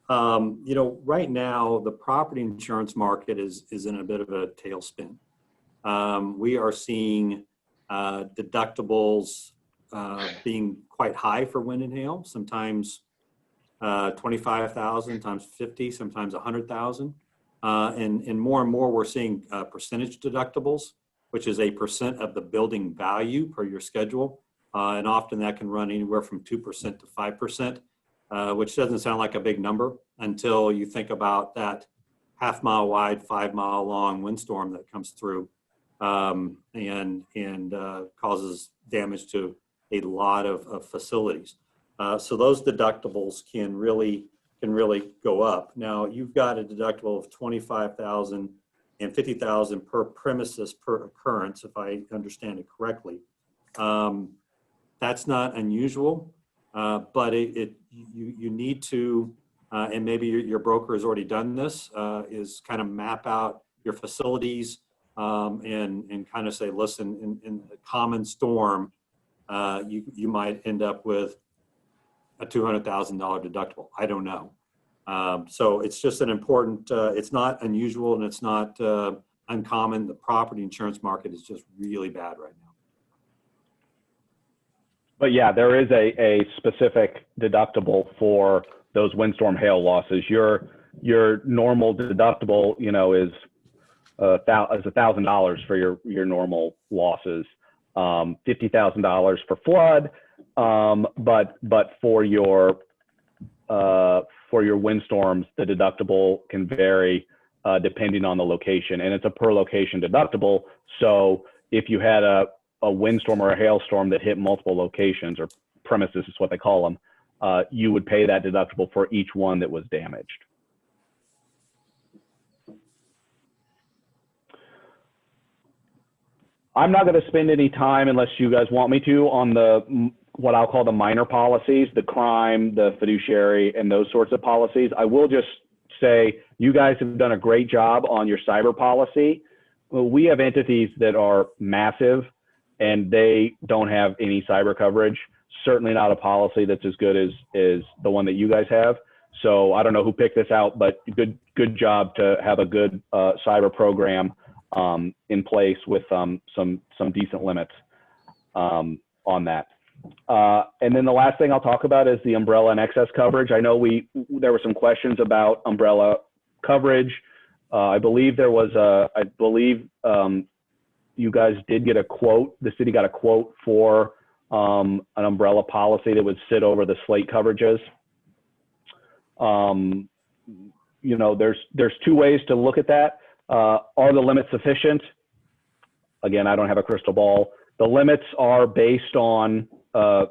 You know, right now, the property insurance market is in a bit of a tailspin. We are seeing deductibles being quite high for wind and hail, sometimes 25,000 times 50, sometimes 100,000. And more we're seeing percentage deductibles, which is a percent of the building value per your schedule. And often that can run anywhere from 2% to 5%, which doesn't sound like a big number until you think about that half-mile wide, 5-mile long windstorm that comes through and causes damage to a lot of facilities. So those deductibles can really go up. Now you've got a deductible of $25,000 and $50,000 per premises per occurrence, if I understand it correctly. That's not unusual, but you need to, and maybe your broker has already done this, is kind of map out your facilities and kind of say, listen, in a common storm, you might end up with a $200,000 deductible. I don't know. So it's just an important, it's not unusual and it's not uncommon. The property insurance market is just really bad right now. But yeah, there is a specific deductible for those windstorm hail losses. Your normal deductible, you know, is $1,000 for your normal losses, $50,000 for flood, but for your windstorms, the deductible can vary depending on the location, and it's a per location deductible. So if you had a windstorm or a hailstorm that hit multiple locations, or premises is what they call them, you would pay that deductible for each one that was damaged. I'm not going to spend any time, unless you guys want me to, on what I'll call the minor policies, the crime, the fiduciary, and those sorts of policies. I will just say you guys have done a great job on your cyber policy. Well, we have entities that are massive and they don't have any cyber coverage, certainly not a policy that's as good as the one that you guys have. So I don't know who picked this out, but good job to have a good cyber program in place with some decent limits on that. And then the last thing I'll talk about is the umbrella and excess coverage. I know there were some questions about umbrella coverage. I believe there was you guys did get a quote. The city got a quote for an umbrella policy that would sit over the slate coverages. You know, there's two ways to look at that. Are the limits sufficient? Again, I don't have a crystal ball. The limits are based on the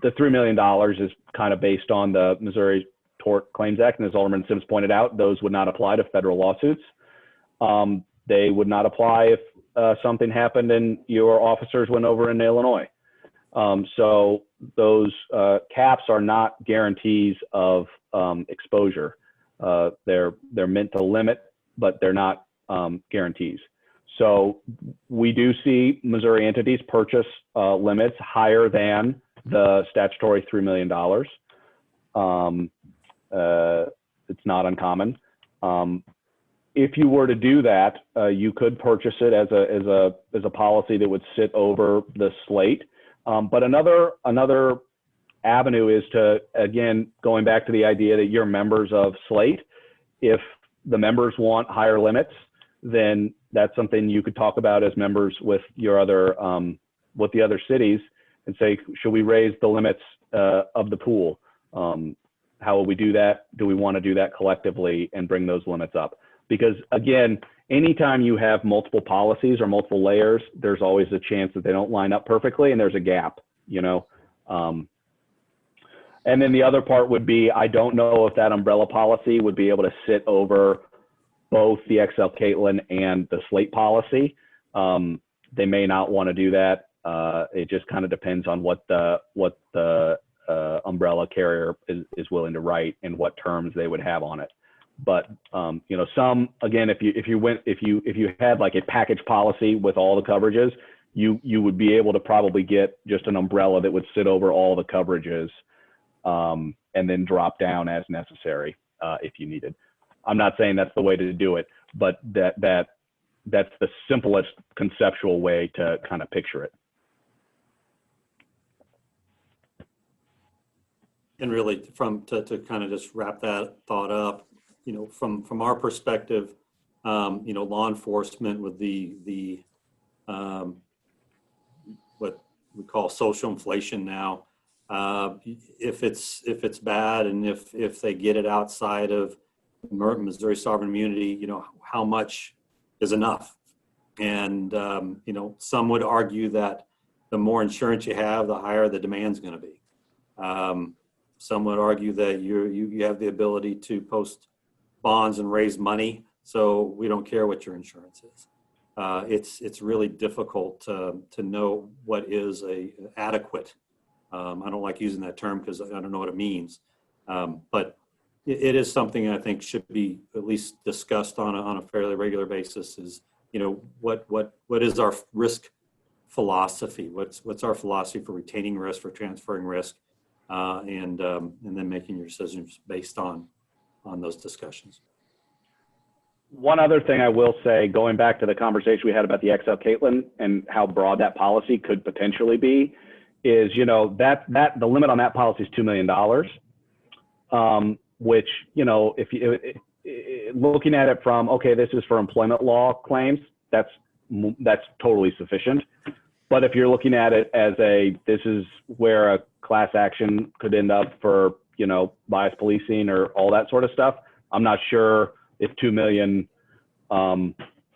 $3 million is kind of based on the Missouri Tort Claims Act. And as Alderman Sims pointed out, those would not apply to federal lawsuits. They would not apply if something happened and your officers went over in Illinois. So those caps are not guarantees of exposure. They're meant to limit, but they're not guarantees. So we do see Missouri entities purchase limits higher than the statutory $3 million. It's not uncommon. If you were to do that, you could purchase it as a policy that would sit over the slate. But another avenue is to, again, going back to the idea that you're members of Slate. If the members want higher limits, then that's something you could talk about as members with your other, with the other cities and say, should we raise the limits of the pool? How will we do that? Do we want to do that collectively and bring those limits up? Because again, anytime you have multiple policies or multiple layers, there's always a chance that they don't line up perfectly and there's a gap, you know? And then the other part would be, I don't know if that umbrella policy would be able to sit over both the XL Caitlin and the Slate policy. They may not want to do that. It just kind of depends on what the umbrella carrier is willing to write and what terms they would have on it. But you know, some, again, if you had like a package policy with all the coverages, you would be able to probably get just an umbrella that would sit over all the coverages and then drop down as necessary if you needed. I'm not saying that's the way to do it, but that's the simplest conceptual way to kind of picture it. And really, to kind of just wrap that thought up, you know, from our perspective, you know, law enforcement with the what we call social inflation now, if it's bad and if they get it outside of Missouri sovereign immunity, you know, how much is enough? And you know, some would argue that the more insurance you have, the higher the demand's going to be. Some would argue that you have the ability to post bonds and raise money, so we don't care what your insurance is. It's really difficult to know what is adequate. I don't like using that term because I don't know what it means, but it is something I think should be at least discussed on a fairly regular basis. Is, you know, what is our risk philosophy? What's our philosophy for retaining risk, for transferring risk? And then making your decisions based on those discussions. One other thing I will say, going back to the conversation we had about the XL Caitlin and how broad that policy could potentially be, is, you know, that the limit on that policy is $2 million, which, you know, if you looking at it from, okay, this is for employment law claims, that's totally sufficient. But if you're looking at it as this is where a class action could end up for, you know, bias policing or all that sort of stuff, I'm not sure if 2 million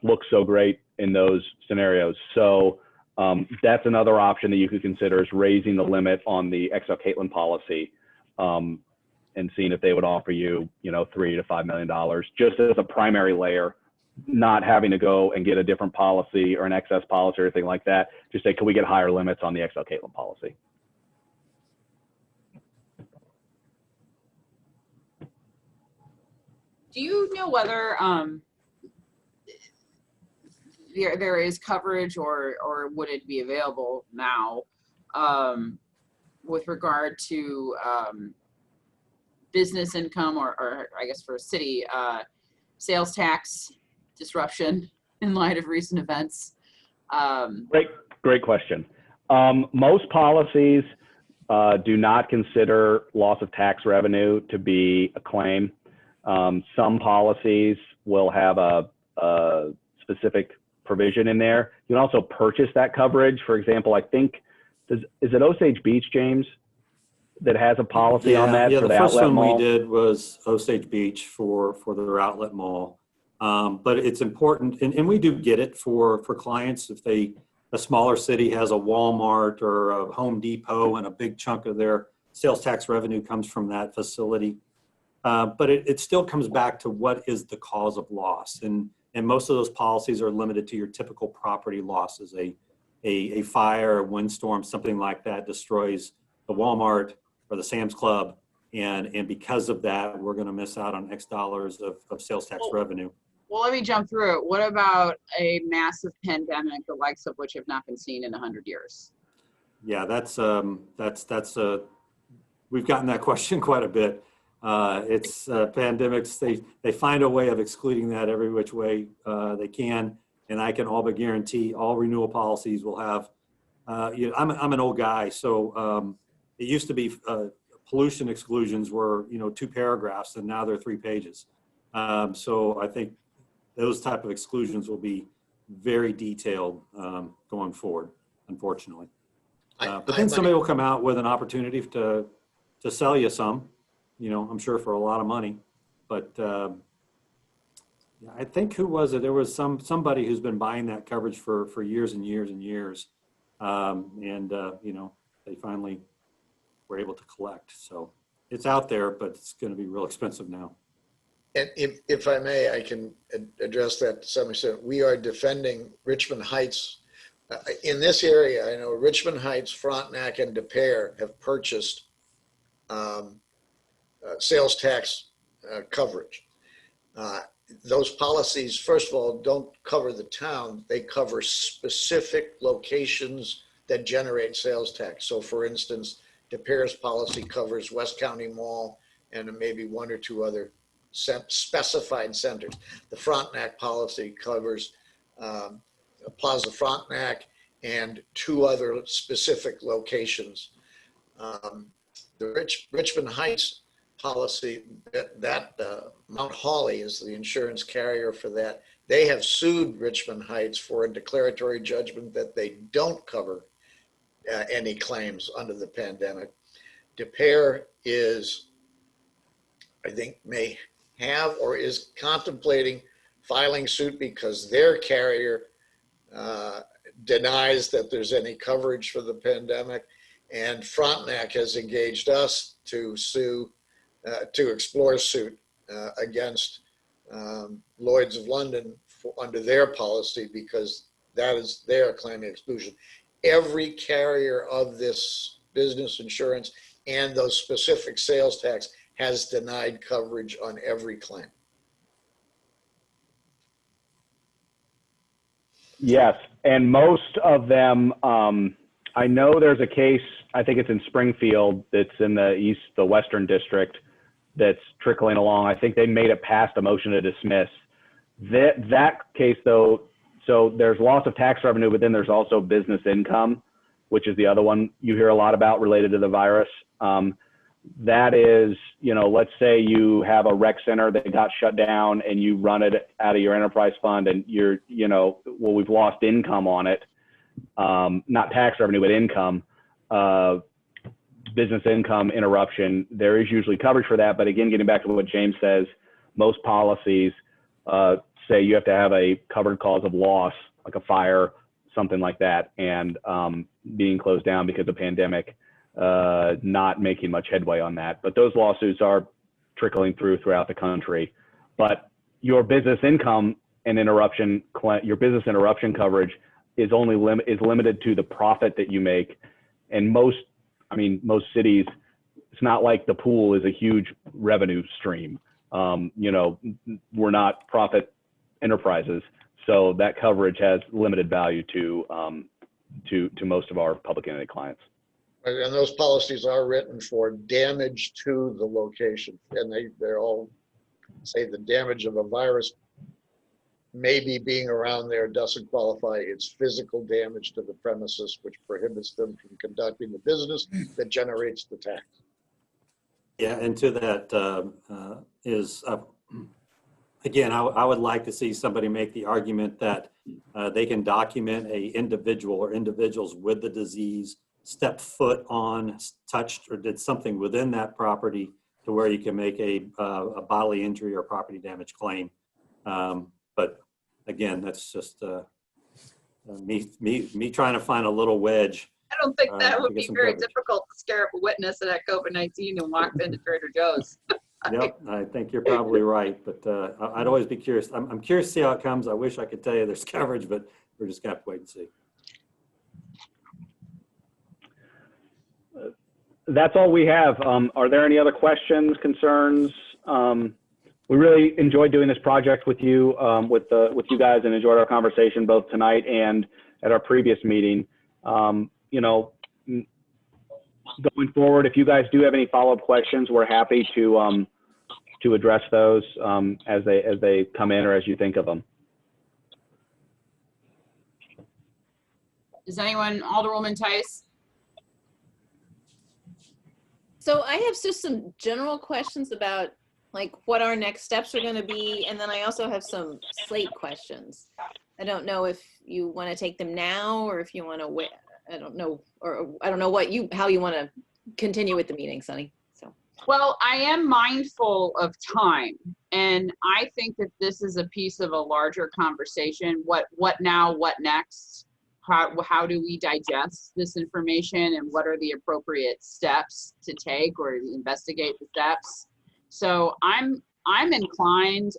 looks so great in those scenarios. So that's another option that you could consider, is raising the limit on the XL Caitlin policy and seeing if they would offer you, you know, $3 to $5 million just as a primary layer, not having to go and get a different policy or an excess policy or anything like that. Just say, can we get higher limits on the XL Caitlin policy? Do you know whether there is coverage or would it be available now with regard to business income or I guess for a city, sales tax disruption in light of recent events? Great question. Most policies do not consider loss of tax revenue to be a claim. Some policies will have a specific provision in there. You can also purchase that coverage. For example, I think, is it Osage Beach, James, that has a policy on that for the outlet mall? Yeah, the first one we did was Osage Beach for their outlet mall. But it's important, and we do get it for clients if a smaller city has a Walmart or a Home Depot and a big chunk of their sales tax revenue comes from that facility. But it still comes back to what is the cause of loss. And And most of those policies are limited to your typical property losses. A fire, a windstorm, something like that destroys the Walmart or the Sam's Club. And because of that, we're going to miss out on X dollars of sales tax revenue. Well, let me jump through it. What about a massive pandemic, the likes of which have not been seen in 100 years? Yeah, we've gotten that question quite a bit. It's pandemics. They find a way of excluding that every which way they can, and I can all but guarantee all renewal policies will have. I'm an old guy, so it used to be pollution exclusions were 2 paragraphs, and now they're 3 pages. So I think those type of exclusions will be very detailed going forward, unfortunately. But then somebody will come out with an opportunity to sell you some, I'm sure for a lot of money. But I think, who was it? There was somebody who's been buying that coverage for years and years and years. They finally were able to collect. So it's out there, but it's going to be real expensive now. And if I may, I can address that to some extent. We are defending Richmond Heights. In this area, I know Richmond Heights, Frontenac, and De Pere have purchased sales tax coverage. Those policies, first of all, don't cover the town. They cover specific locations that generate sales tax. So for instance, De Pere's policy covers West County Mall and maybe 1 or 2 other specified centers. The Frontenac policy covers Plaza Frontenac and 2 other specific locations. The Richmond Heights policy, that Mount Holly is the insurance carrier for that. They have sued Richmond Heights for a declaratory judgment that they don't cover any claims under the pandemic. De Pere is, I think, may have or is contemplating filing suit because their carrier denies that there's any coverage for the pandemic. And Frontenac has engaged us to sue, to explore suit against Lloyd's of London under their policy, because that is their claiming exclusion. Every carrier of this business insurance and those specific sales tax has denied coverage on every claim. Yes, and most of them, I know there's a case, I think it's in Springfield, that's in the Western District, that's trickling along. I think they made it past a motion to dismiss. That case, though, so there's loss of tax revenue, but then there's also business income, which is the other one you hear a lot about related to the virus. That is, let's say you have a rec center that got shut down and you run it out of your enterprise fund, and we've lost income on it. Not tax revenue, but income, business income interruption. There is usually coverage for that. But again, getting back to what James says, most policies say you have to have a covered cause of loss, like a fire, something like that, and being closed down because of pandemic, not making much headway on that. But those lawsuits are trickling throughout the country. But your business income and your business interruption coverage is limited to the profit that you make. And most cities, it's not like the pool is a huge revenue stream. We're not profit enterprises, so that coverage has limited value to most of our public entity clients. And those policies are written for damage to the location, and they're all say the damage of a virus maybe being around there doesn't qualify. It's physical damage to the premises, which prohibits them from conducting the business that generates the tax. Yeah, and to that again, I would like to see somebody make the argument that they can document a individual or individuals with the disease stepped foot on, touched, or did something within that property to where you can make a bodily injury or property damage claim. But again, that's just me trying to find a little wedge. I don't think that would be very coverage. difficult to scare up a witness that had COVID-19 and walked into Trader Joe's. Yep, I think you're probably right, but I'd always be curious. I'm curious to see how it comes. I wish I could tell you there's coverage, but we're just gonna have to wait and see. That's all we have. Are there any other questions, concerns? We really enjoyed doing this project with you, with you guys, and enjoyed our conversation both tonight and at our previous meeting. You know, going forward, if you guys do have any follow-up questions, we're happy to address those as they come in or as you think of them. Does anyone, Alderwoman Tice? So I have just some general questions about like what our next steps are going to be. And then I also have some slate questions. I don't know if you want to take them now or if you want to wait. I don't know, or I don't know how you want to continue with the meeting, Sunny. So. Well, I am mindful of time, and I think that this is a piece of a larger conversation. What now, what next? How do we digest this information, and what are the appropriate steps to take or investigate the steps? So I'm inclined,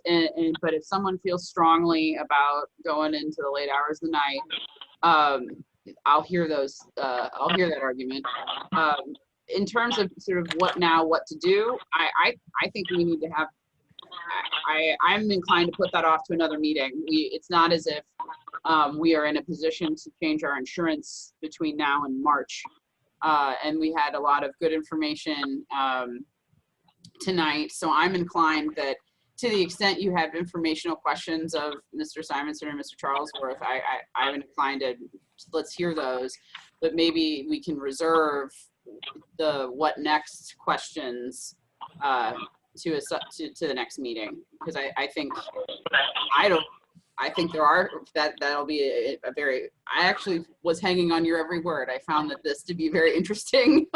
but if someone feels strongly about going into the late hours of the night, I'll hear those. I'll hear that argument. In terms of sort of what now, what to do, I think we need to have. I'm inclined to put that off to another meeting. It's not as if we are in a position to change our insurance between now and March, and we had a lot of good information tonight. So I'm inclined that to the extent you have informational questions of Mr. Simonson or Mr. Charlesworth, I'm inclined to let's hear those, but maybe we can reserve the what next questions to the next meeting, because I think there are that'll be a very, I actually was hanging on your every word. I found that this to be a very interesting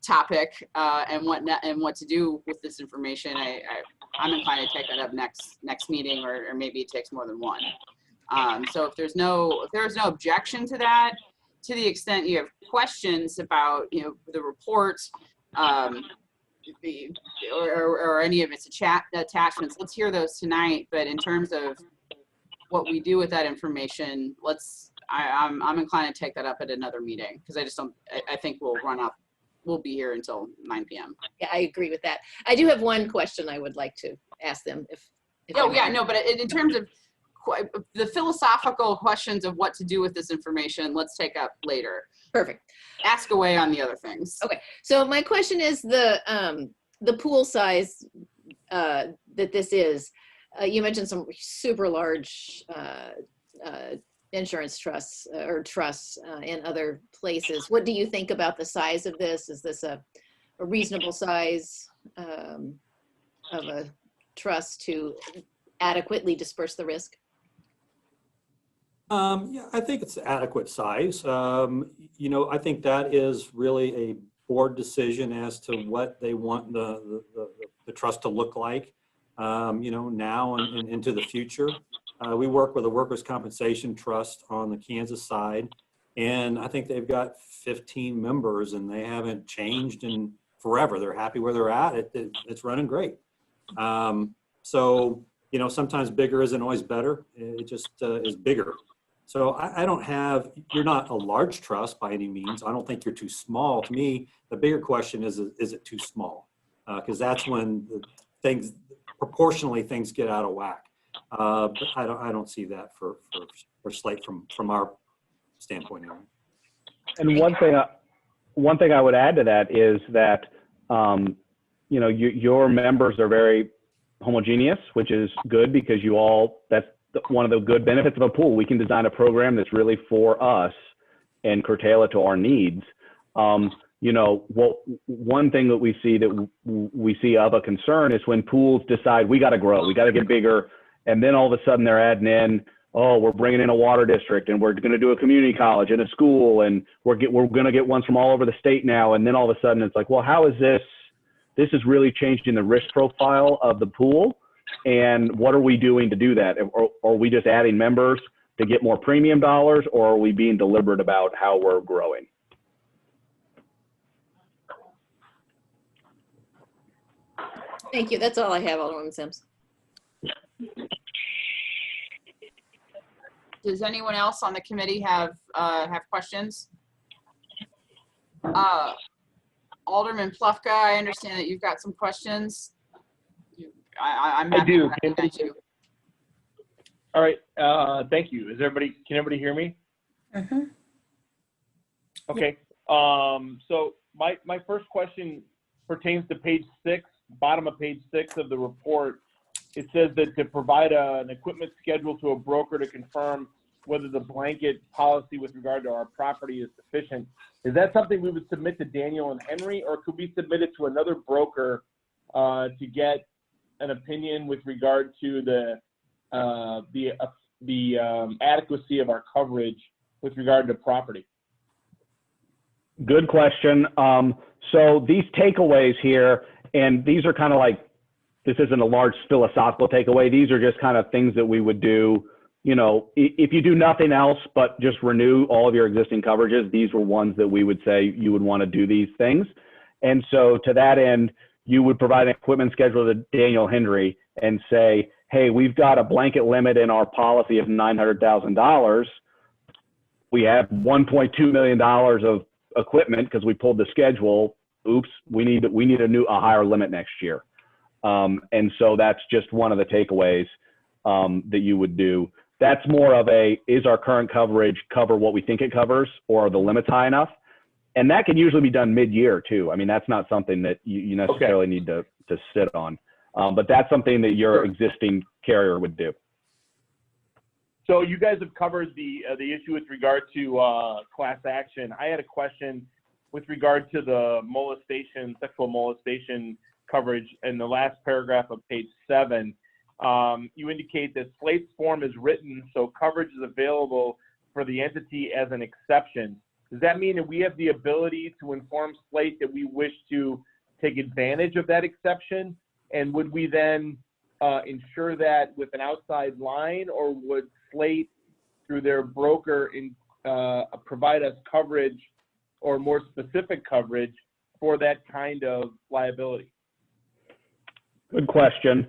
topic, and what to do with this information. I'm inclined to take that up next meeting, or maybe it takes more than one. So if there's no objection to that, to the extent you have questions about the report, or any of its attachments, let's hear those tonight. But in terms of what we do with that information, I'm inclined to take that up at another meeting, because I think we'll be here until 9 p.m. Yeah, I agree with that. I do have one question I would like to ask them if but in terms of the philosophical questions of what to do with this information, let's take up later. Perfect. Ask away on the other things. Okay. So my question is the pool size that this is. You mentioned some super large insurance trusts in other places. What do you think about the size of this? Is this a reasonable size of a trust to adequately disperse the risk? Yeah, I think it's adequate size. I think that is really a board decision as to what they want the trust to look like, now and into the future. We work with a workers' compensation trust on the Kansas side, and I think they've got 15 members, and they haven't changed in forever. They're happy where they're at. It's running great. So, sometimes bigger isn't always better. It just is bigger. So you're not a large trust by any means. I don't think you're too small. To me, the bigger question is it too small? Because that's when proportionally things get out of whack. But I don't see that for Slate from our standpoint. And one thing I would add to that is that, your members are very homogeneous, which is good, because that's one of the good benefits of a pool. We can design a program that's really for us and curtail it to our needs. One thing that we see of a concern is when pools decide we got to grow, we got to get bigger, and then all of a sudden they're adding in, we're bringing in a water district, and we're going to do a community college and a school, and we're going to get ones from all over the state now. And then all of a sudden it's like, well, how is this? This is really changing the risk profile of the pool. And what are we doing to do that? Or are we just adding members to get more premium dollars, or are we being deliberate about how we're growing? Thank you. That's all I have, Alderwoman Sims. Does anyone else on the committee have questions? Alderman Plufka, I understand that you've got some questions. I'm I happy to do. recognize you. All right. Thank you. Can everybody hear me? Mhm. Okay. So my first question pertains to page 6, bottom of page 6 of the report. It says that to provide an equipment schedule to a broker to confirm whether the blanket policy with regard to our property is sufficient. Is that something we would submit to Daniel and Henry, or could we submit it to another broker to get an opinion with regard to the adequacy of our coverage with regard to property? Good question. So these takeaways here, and these are kind of like, this isn't a large philosophical takeaway. These are just kind of things that we would do. You know, if you do nothing else but just renew all of your existing coverages, these were ones that we would say you would want to do these things. And so to that end, you would provide an equipment schedule to Daniel Henry and say, hey, we've got a blanket limit in our policy of $900,000. We have $1.2 million of equipment because we pulled the schedule. Oops, we need a higher limit next year. And so that's just one of the takeaways that you would do. That's more of is our current coverage cover what we think it covers, or are the limits high enough? And that can usually be done mid-year too. I mean, that's not something that you necessarily need to sit on, but that's something that your existing carrier would do. So you guys have covered the issue with regard to class action. I had a question with regard to the molestation, sexual molestation coverage in the last paragraph of page 7. You indicate that Slate's form is written so coverage is available for the entity as an exception. Does that mean that we have the ability to inform Slate that we wish to take advantage of that exception? And would we then ensure that with an outside line, or would Slate, through their broker, provide us coverage or more specific coverage for that kind of liability? Good question.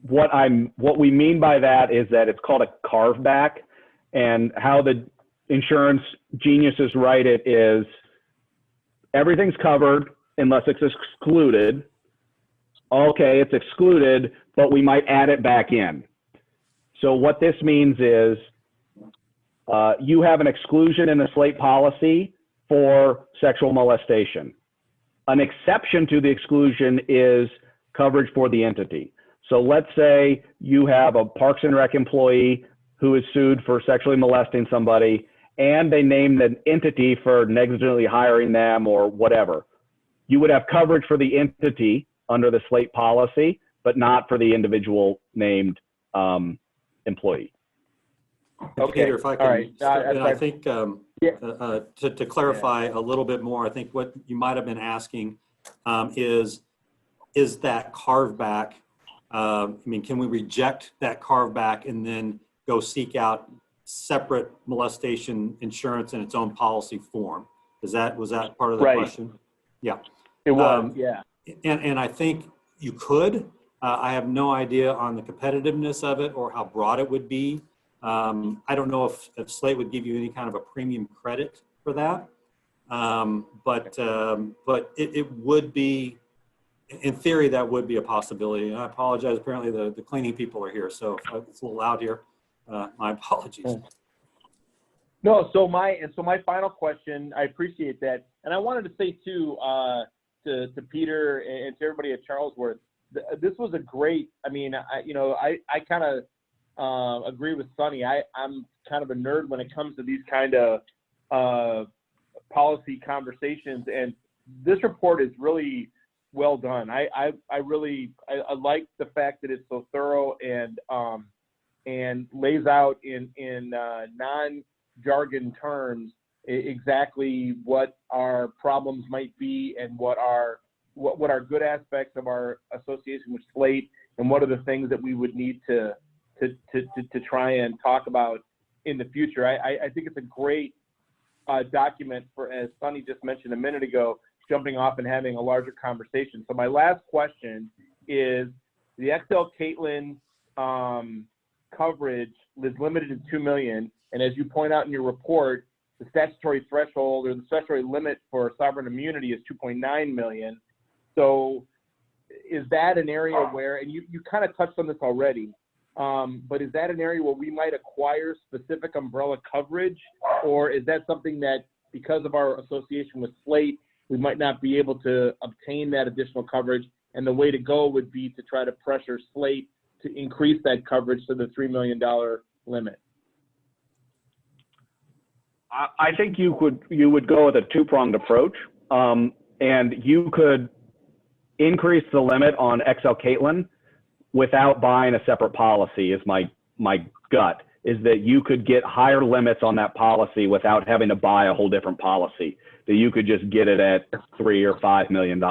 What we mean by that is that it's called a carve back, and how the insurance geniuses write it is everything's covered unless it's excluded. Okay, it's excluded, but we might add it back in. So what this means is you have an exclusion in the Slate policy for sexual molestation. An exception to the exclusion is coverage for the entity. So let's say you have a Parks and Rec employee who is sued for sexually molesting somebody, and they named an entity for negligently hiring them or whatever. You would have coverage for the entity under the Slate policy, but not for the individual named employee. Okay. Peter, if I can, all right. I think to clarify a little bit more, I think what you might have been asking is that carve back, I mean, can we reject that carve back and then go seek out separate molestation insurance in its own policy form? Was that part of the question? Yeah. It was, yeah. And I think you could. I have no idea on the competitiveness of it or how broad it would be. I don't know if Slate would give you any kind of a premium credit for that. But it would be, in theory, that would be a possibility. And I apologize. Apparently the cleaning people are here, so if it's a little loud here. My apologies. No, so my final question, I appreciate that. And I wanted to say too, to Peter and to everybody at Charlesworth, this was a great, I mean, I kind of agree with Sonny. I'm kind of a nerd when it comes to these kind of policy conversations, and this report is really well done. I like the fact that it's so thorough and lays out in non-jargon terms exactly what our problems might be and what are good aspects of our association with Slate, and what are the things that we would need to try and talk about in the future. I think it's a great document for, as Sonny just mentioned a minute ago, jumping off and having a larger conversation. So my last question is, the XL Caitlin coverage is limited to 2 million, and as you point out in your report, the statutory threshold or the statutory limit for sovereign immunity is 2.9 million. So is that an area where, and you kind of touched on this already, but is that an area where we might acquire specific umbrella coverage, or is that something that, because of our association with Slate, we might not be able to obtain that additional coverage, and the way to go would be to try to pressure Slate to increase that coverage to the $3 million limit? I think you would go with a two-pronged approach, and you could increase the limit on XL Caitlin without buying a separate policy. Is my gut is that you could get higher limits on that policy without having to buy a whole different policy. That you could just get it at $3 or $5 million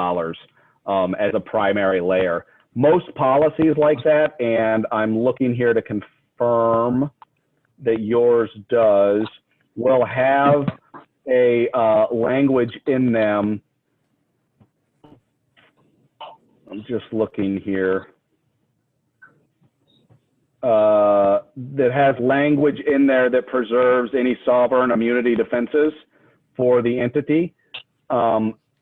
as a primary layer. Most policies like that, and I'm looking here to confirm that yours does, will have a language in them. I'm just looking here. That has language in there that preserves any sovereign immunity defenses for the entity,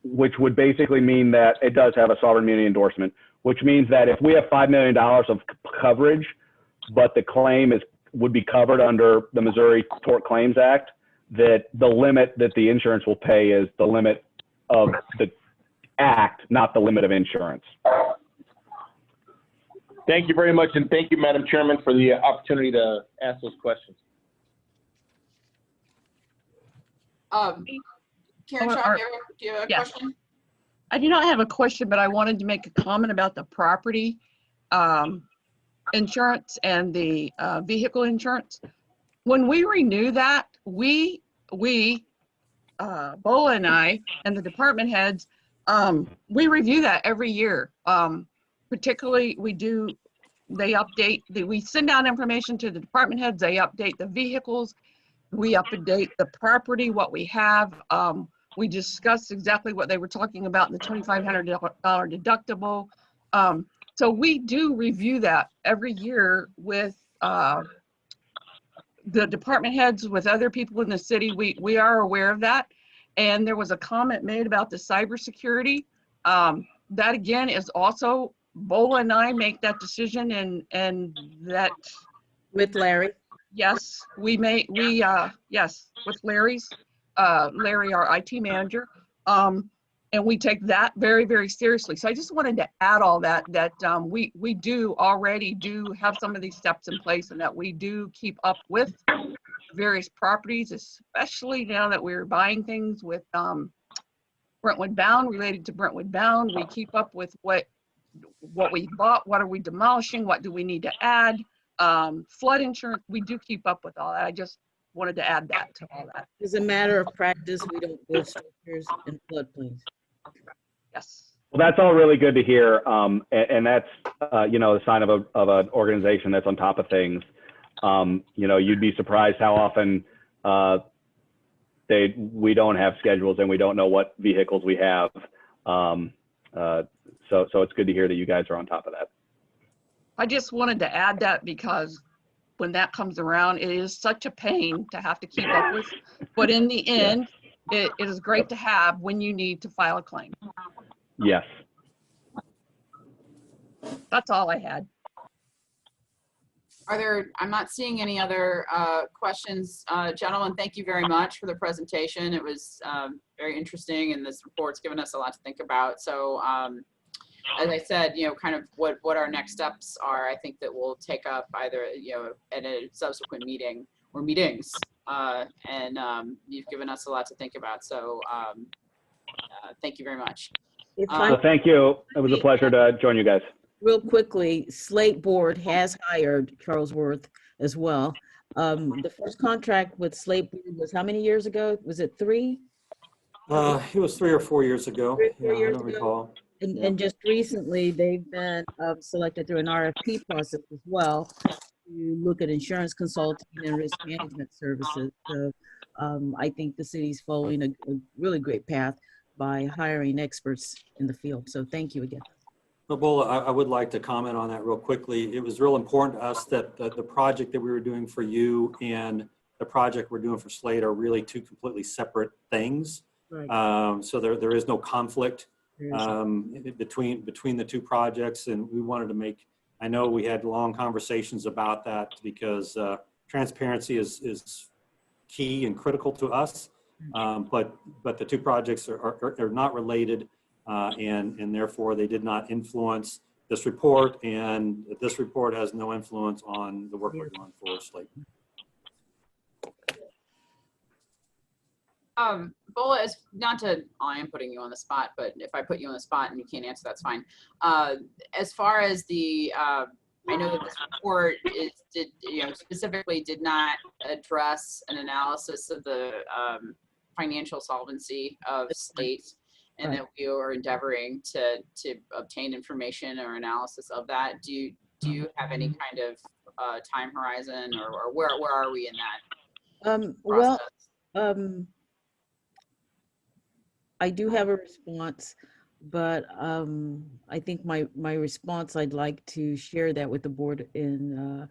which would basically mean that it does have a sovereign immunity endorsement, which means that if we have $5 million of coverage, but the claim would be covered under the Missouri Tort Claims Act, that the limit that the insurance will pay is the limit of the act, not the limit of insurance. Thank you very much, and thank you, Madam Chairman, for the opportunity to ask those questions. Karen Shaw, do you have a question? I do not have a question, but I wanted to make a comment about the property insurance and the vehicle insurance. When we renew that, we Bola and I and the department heads, we review that every year. Particularly, they update, we send out information to the department heads, they update the vehicles, we update the property, what we have. We discussed exactly what they were talking about in the $2,500 deductible. So we do review that every year with the department heads, with other people in the city. We are aware of that. And there was a comment made about the cybersecurity. That again is also, Bola and I make that decision, and that With Larry? Yes, yes, with Larry, our IT manager. And we take that very, very seriously. So I just wanted to add all that we do already have some of these steps in place, and that we do keep up with various properties, especially now that we're buying things with Brentwood Bound, related to Brentwood Bound. We keep up with what we bought, what are we demolishing, what do we need to add, flood insurance. We do keep up with all that. I just wanted to add that to all that. As a matter of practice, we don't build structures in floodplains. Yes. Well, that's all really good to hear, and that's the sign of an organization that's on top of things. You'd be surprised how often we don't have schedules and we don't know what vehicles we have. So it's good to hear that you guys are on top of that. I just wanted to add that because when that comes around, it is such a pain to have to keep up with. But in the end, it is great to have when you need to file a claim. Yes. That's all I had. I'm not seeing any other questions. Gentlemen, thank you very much for the presentation. It was very interesting, and this report's given us a lot to think about. So as I said, kind of what our next steps are, I think that we'll take up either, at a subsequent meeting or meetings. And you've given us a lot to think about. So thank you very much. Thank you. It was a pleasure to join you guys. Real quickly, Slate Board has hired Charles Worth as well. The first contract with Slate Board was how many years ago? Was it 3? It was 3 or 4 years ago. 3 or 4 years I don't ago. recall. And just recently, they've been selected through an RFP process as well to look at insurance consulting and risk management services. So I think the city's following a really great path. by hiring experts in the field. So thank you again. Well, Bola, I would like to comment on that real quickly. It was real important to us that the project that we were doing for you and the project we're doing for Slate are really two completely separate things. Right. So there is no conflict There is. between the two projects, and we wanted to make, I know we had long conversations about that because transparency is key and critical to us, but the two projects are not related, and therefore they did not influence this report, and this report has no influence on the work we're doing for Slate. Bola, is not to, I am putting you on the spot, but if I put you on the spot and you can't answer, that's fine. As far as the, I know that this report specifically did not address an analysis of the financial solvency of Slate, and that we are endeavoring to obtain information or analysis of that. Do you have any kind of time horizon, or where are we in that process? I do have a response, but I think my response, I'd like to share that with the board in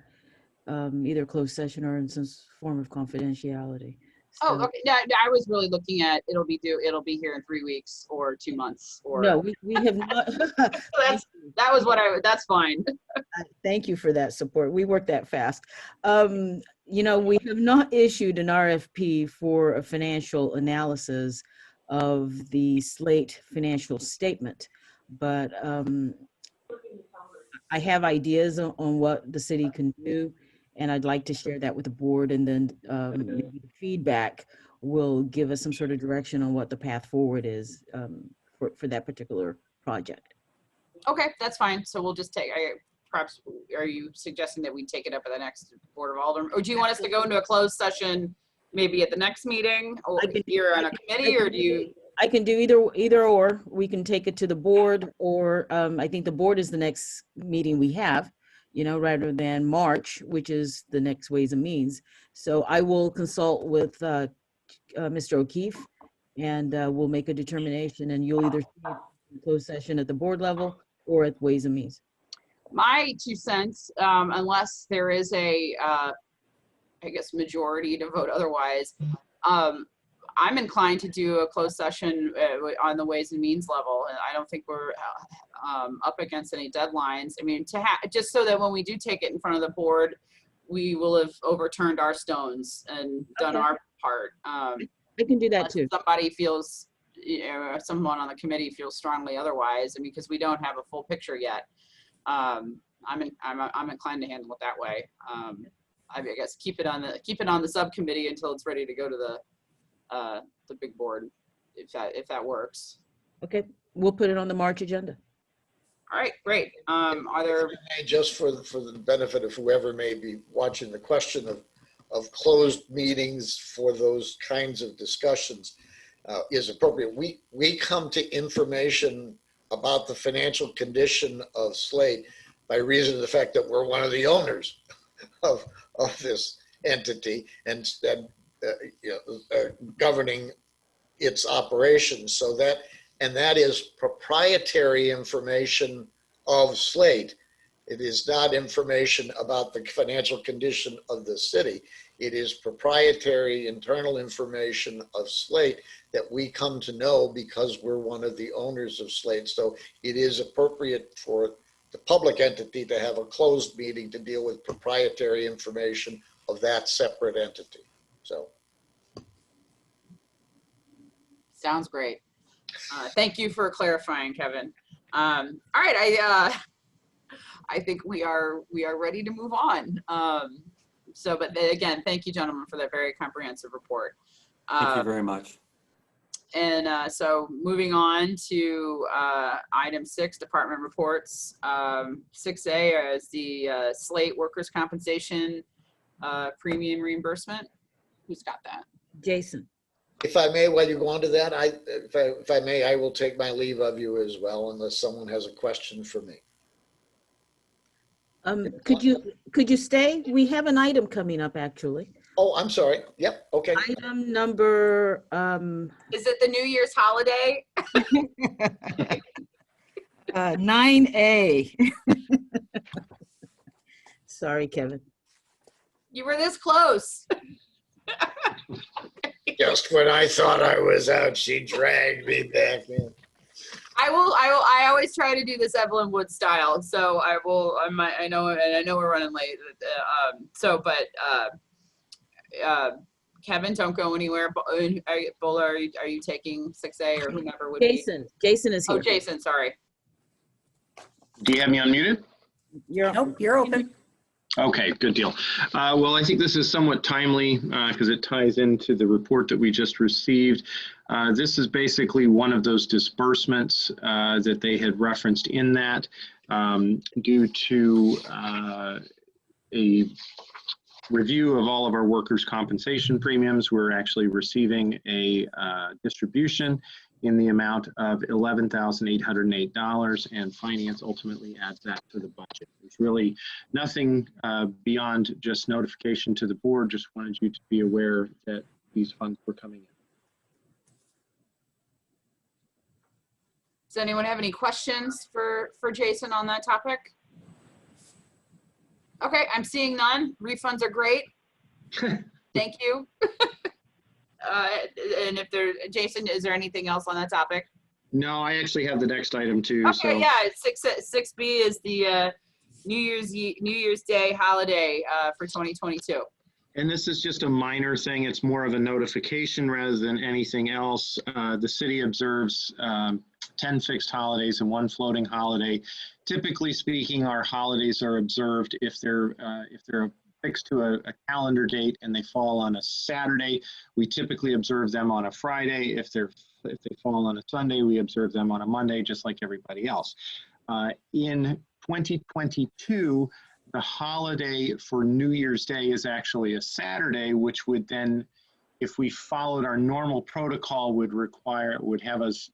either closed session or in some form of confidentiality. Oh, So, okay. Yeah, I was really looking at it'll be here in 3 weeks or 2 months or. no, we have not. That's fine. Thank you for that support. We work that fast. We have not issued an RFP for a financial analysis of the Slate financial statement, but I have ideas on what the city can do, and I'd like to share that with the board, and then maybe the feedback will give us some sort of direction on what the path forward is for that particular project. Okay, that's fine. So we'll just take, perhaps, are you suggesting that we take it up at the next Board of Aldermen? Or do you want us to go into a closed session maybe at the next meeting, or you're on a committee, or do you? I can do either or. We can take it to the board, or I think the board is the next meeting we have, rather than March, which is the next Ways and Means. So I will consult with Mr. O'Keefe, and we'll make a determination, and you'll either see it in closed session at the board level or at Ways and Means. My 2 cents, unless there is a, I guess, majority to vote otherwise, I'm inclined to do a closed session on the Ways and Means level. And I don't think we're up against any deadlines. I mean, just so that when we do take it in front of the board, we will have overturned our stones and done our part. I can do that too. Somebody feels, someone on the committee feels strongly otherwise, I mean, because we don't have a full picture yet. I'm inclined to handle it that way. I guess keep it on the subcommittee until it's ready to go to the big board, if that works. Okay, we'll put it on the March agenda. All right, great. Are there, just for the benefit of whoever may be watching, the question of closed meetings for those kinds of discussions is appropriate. We come to information about the financial condition of Slate by reason of the fact that we're one of the owners of this entity and governing its operations. So that is proprietary information of Slate. It is not information about the financial condition of the city. It is proprietary internal information of Slate that we come to know because we're one of the owners of Slate. So it is appropriate for the public entity to have a closed meeting to deal with proprietary information of that separate entity. So. Sounds great. Thank you for clarifying, Kevin. All right, I think we are ready to move on. But again, thank you, gentlemen, for that very comprehensive report. Thank you very much. And so moving on to item 6, department reports. 6A is the Slate workers' compensation premium reimbursement. Who's got that? Jason. If I may, while you go on to that, if I may, I will take my leave of you as well, unless someone has a question for me. Could you stay? We have an item coming up, actually. Oh, I'm sorry. Yep, okay. Item number, Is it the New Year's holiday? 9A. Sorry, Kevin. You were this close. Just when I thought I was out, she dragged me back in. I always try to do this Evelyn Wood style, so I know we're running late. Kevin, don't go anywhere. Bola, are you taking 6A or whomever would be? Jason is Oh, here. Jason, sorry. Do you have me unmuted? Nope, you're open. Okay, good deal. Well, I think this is somewhat timely because it ties into the report that we just received. This is basically one of those disbursements that they had referenced in that due to a review of all of our workers' compensation premiums. We're actually receiving a distribution in the amount of $11,808, and finance ultimately adds that to the budget. There's really nothing beyond just notification to the board. Just wanted you to be aware that these funds were coming in. Does anyone have any questions for Jason on that topic? Okay, I'm seeing none. Refunds are great. Thank you. And if there, Jason, is there anything else on that topic? No, I actually have the next item too. Okay, So. yeah, 6B is the New Year's Day holiday for 2022. And this is just a minor thing. It's more of a notification rather than anything else. The city observes 10 fixed holidays and 1 floating holiday. Typically speaking, our holidays are observed if they're fixed to a calendar date and they fall on a Saturday. We typically observe them on a Friday. If they fall on a Sunday, we observe them on a Monday, just like everybody else. In 2022, the holiday for New Year's Day is actually a Saturday, which would then, if we followed our normal protocol, would have us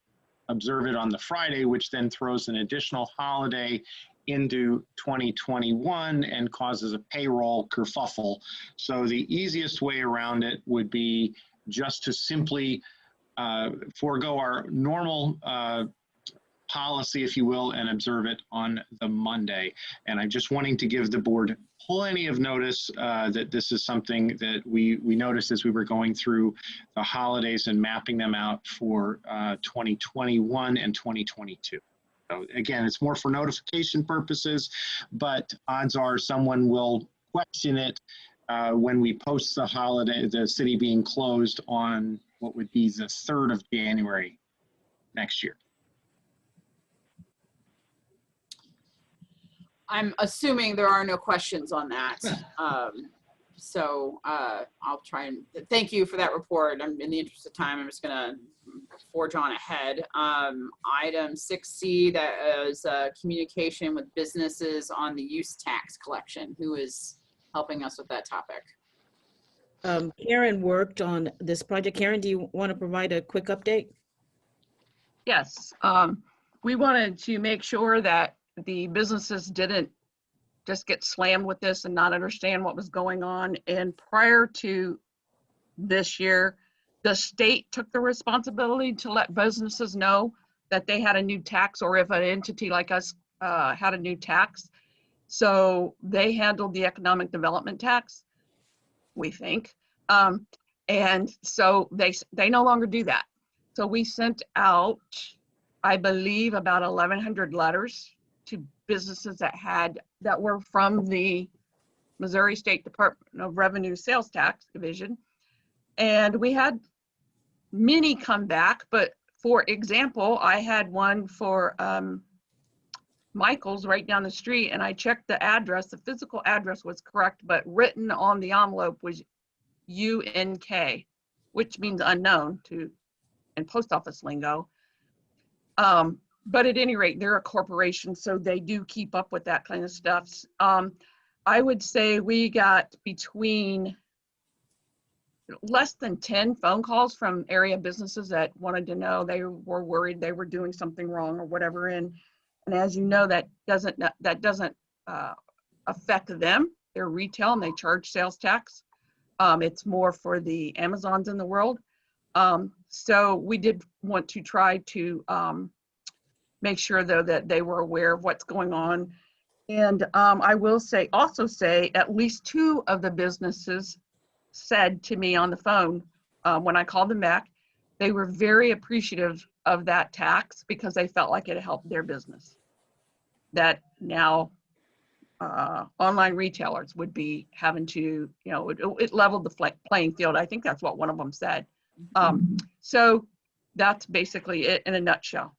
observe it on the Friday, which then throws an additional holiday into 2021 and causes a payroll kerfuffle. So the easiest way around it would be just to simply forego our normal policy, if you will, and observe it on the Monday. And I'm just wanting to give the board plenty of notice that this is something that we noticed as we were going through the holidays and mapping them out for 2021 and 2022. So again, it's more for notification purposes, but odds are someone will question it when we post the holiday, the city being closed on what would be the 3rd of January next year. I'm assuming there are no questions on that. So I'll try and thank you for that report. In the interest of time, I'm just gonna forge on ahead. Item 6C, that is communication with businesses on the use tax collection. Who is helping us with that topic? Karen worked on this project. Karen, do you want to provide a quick update? Yes, we wanted to make sure that the businesses didn't just get slammed with this and not understand what was going on. And prior to this year, the state took the responsibility to let businesses know that they had a new tax, or if an entity like us had a new tax. So they handled the economic development tax, we think. And so they no longer do that. So we sent out, I believe, about 1,100 letters to businesses that were from the Missouri State Department of Revenue Sales Tax Division. And we had many come back, but for example, I had one for Michael's right down the street, and I checked the address. The physical address was correct, but written on the envelope was UNK, which means unknown in post office lingo. But at any rate, they're a corporation, so they do keep up with that kind of stuff. I would say we got between less than 10 phone calls from area businesses that wanted to know. They were worried they were doing something wrong or whatever. And as you know, that doesn't affect them. They're retail and they charge sales tax. It's more for the Amazons in the world. So we did want to try to make sure, though, that they were aware of what's going on. And I will also say at least 2 of the businesses said to me on the phone when I called them back, they were very appreciative of that tax because they felt like it helped their business. That now online retailers would be having to, it leveled the playing field. I think that's what one of them said. So that's basically it in a nutshell.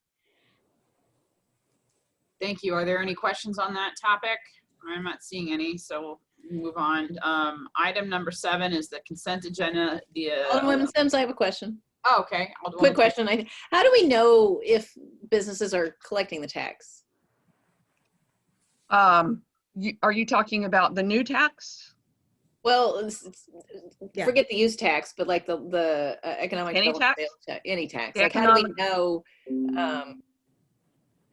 Thank you. Are there any questions on that topic? I'm not seeing any, so we'll move on. Item number 7 is the consent agenda. Alderwoman Sims, I have a question. Oh, okay. Quick question. How do we know if businesses are collecting the tax? Are you talking about the new tax? Well, Yeah. forget the use tax, but like the economic Any development tax? sales tax, any tax. The Like, how do we economic- know?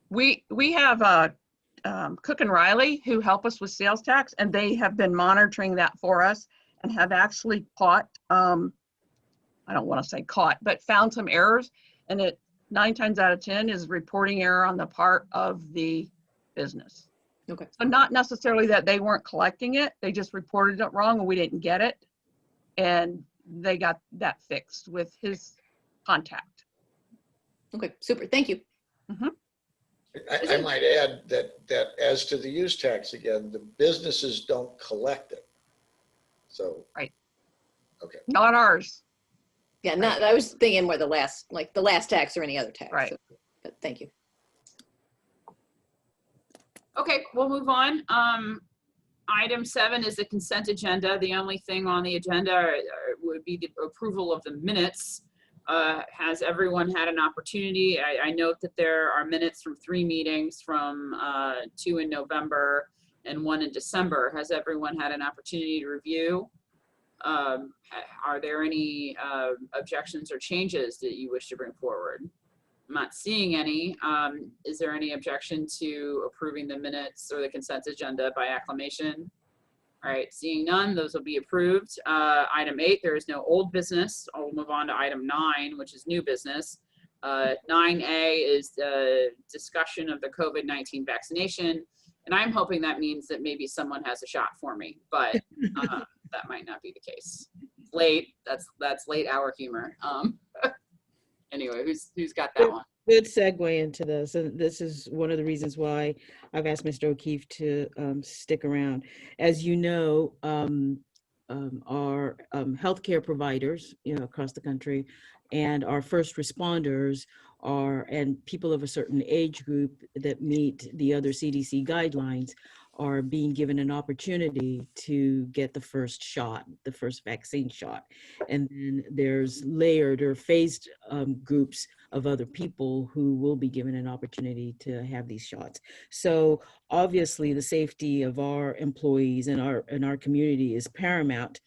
We have Cook and Riley who help us with sales tax, and they have been monitoring that for us and have actually caught, I don't want to say caught, but found some errors. And it 9 times out of 10 is reporting error on the part of the business. Okay. So not necessarily that they weren't collecting it, they just reported it wrong and we didn't get it. And they got that fixed with his contact. Okay, super. Thank you. I might add that as to the use tax, again, the businesses don't collect it. So. Right. Okay. Not ours. Yeah, I was thinking more the last tax or any other tax. Right. So, but thank you. Okay, we'll move on. Item 7 is the consent agenda. The only thing on the agenda would be the approval of the minutes. Has everyone had an opportunity? I note that there are minutes from 3 meetings, from 2 in November and 1 in December. Has everyone had an opportunity to review? Are there any objections or changes that you wish to bring forward? I'm not seeing any. Is there any objection to approving the minutes or the consent agenda by acclamation? All right, seeing none, those will be approved. Item 8, there is no old business. I'll move on to item 9, which is new business. 9A is the discussion of the COVID-19 vaccination. And I'm hoping that means that maybe someone has a shot for me, but that might not be the case. Late, that's late hour humor. Anyway, who's got that one? Good segue into this, and this is one of the reasons why I've asked Mr. O'Keefe to stick around. As you know, our healthcare providers, across the country, and our first responders and people of a certain age group that meet the other CDC guidelines are being given an opportunity to get the first shot, the first vaccine shot. And then there's layered or phased groups of other people who will be given an opportunity to have these shots. So obviously the safety of our employees and our community is paramount.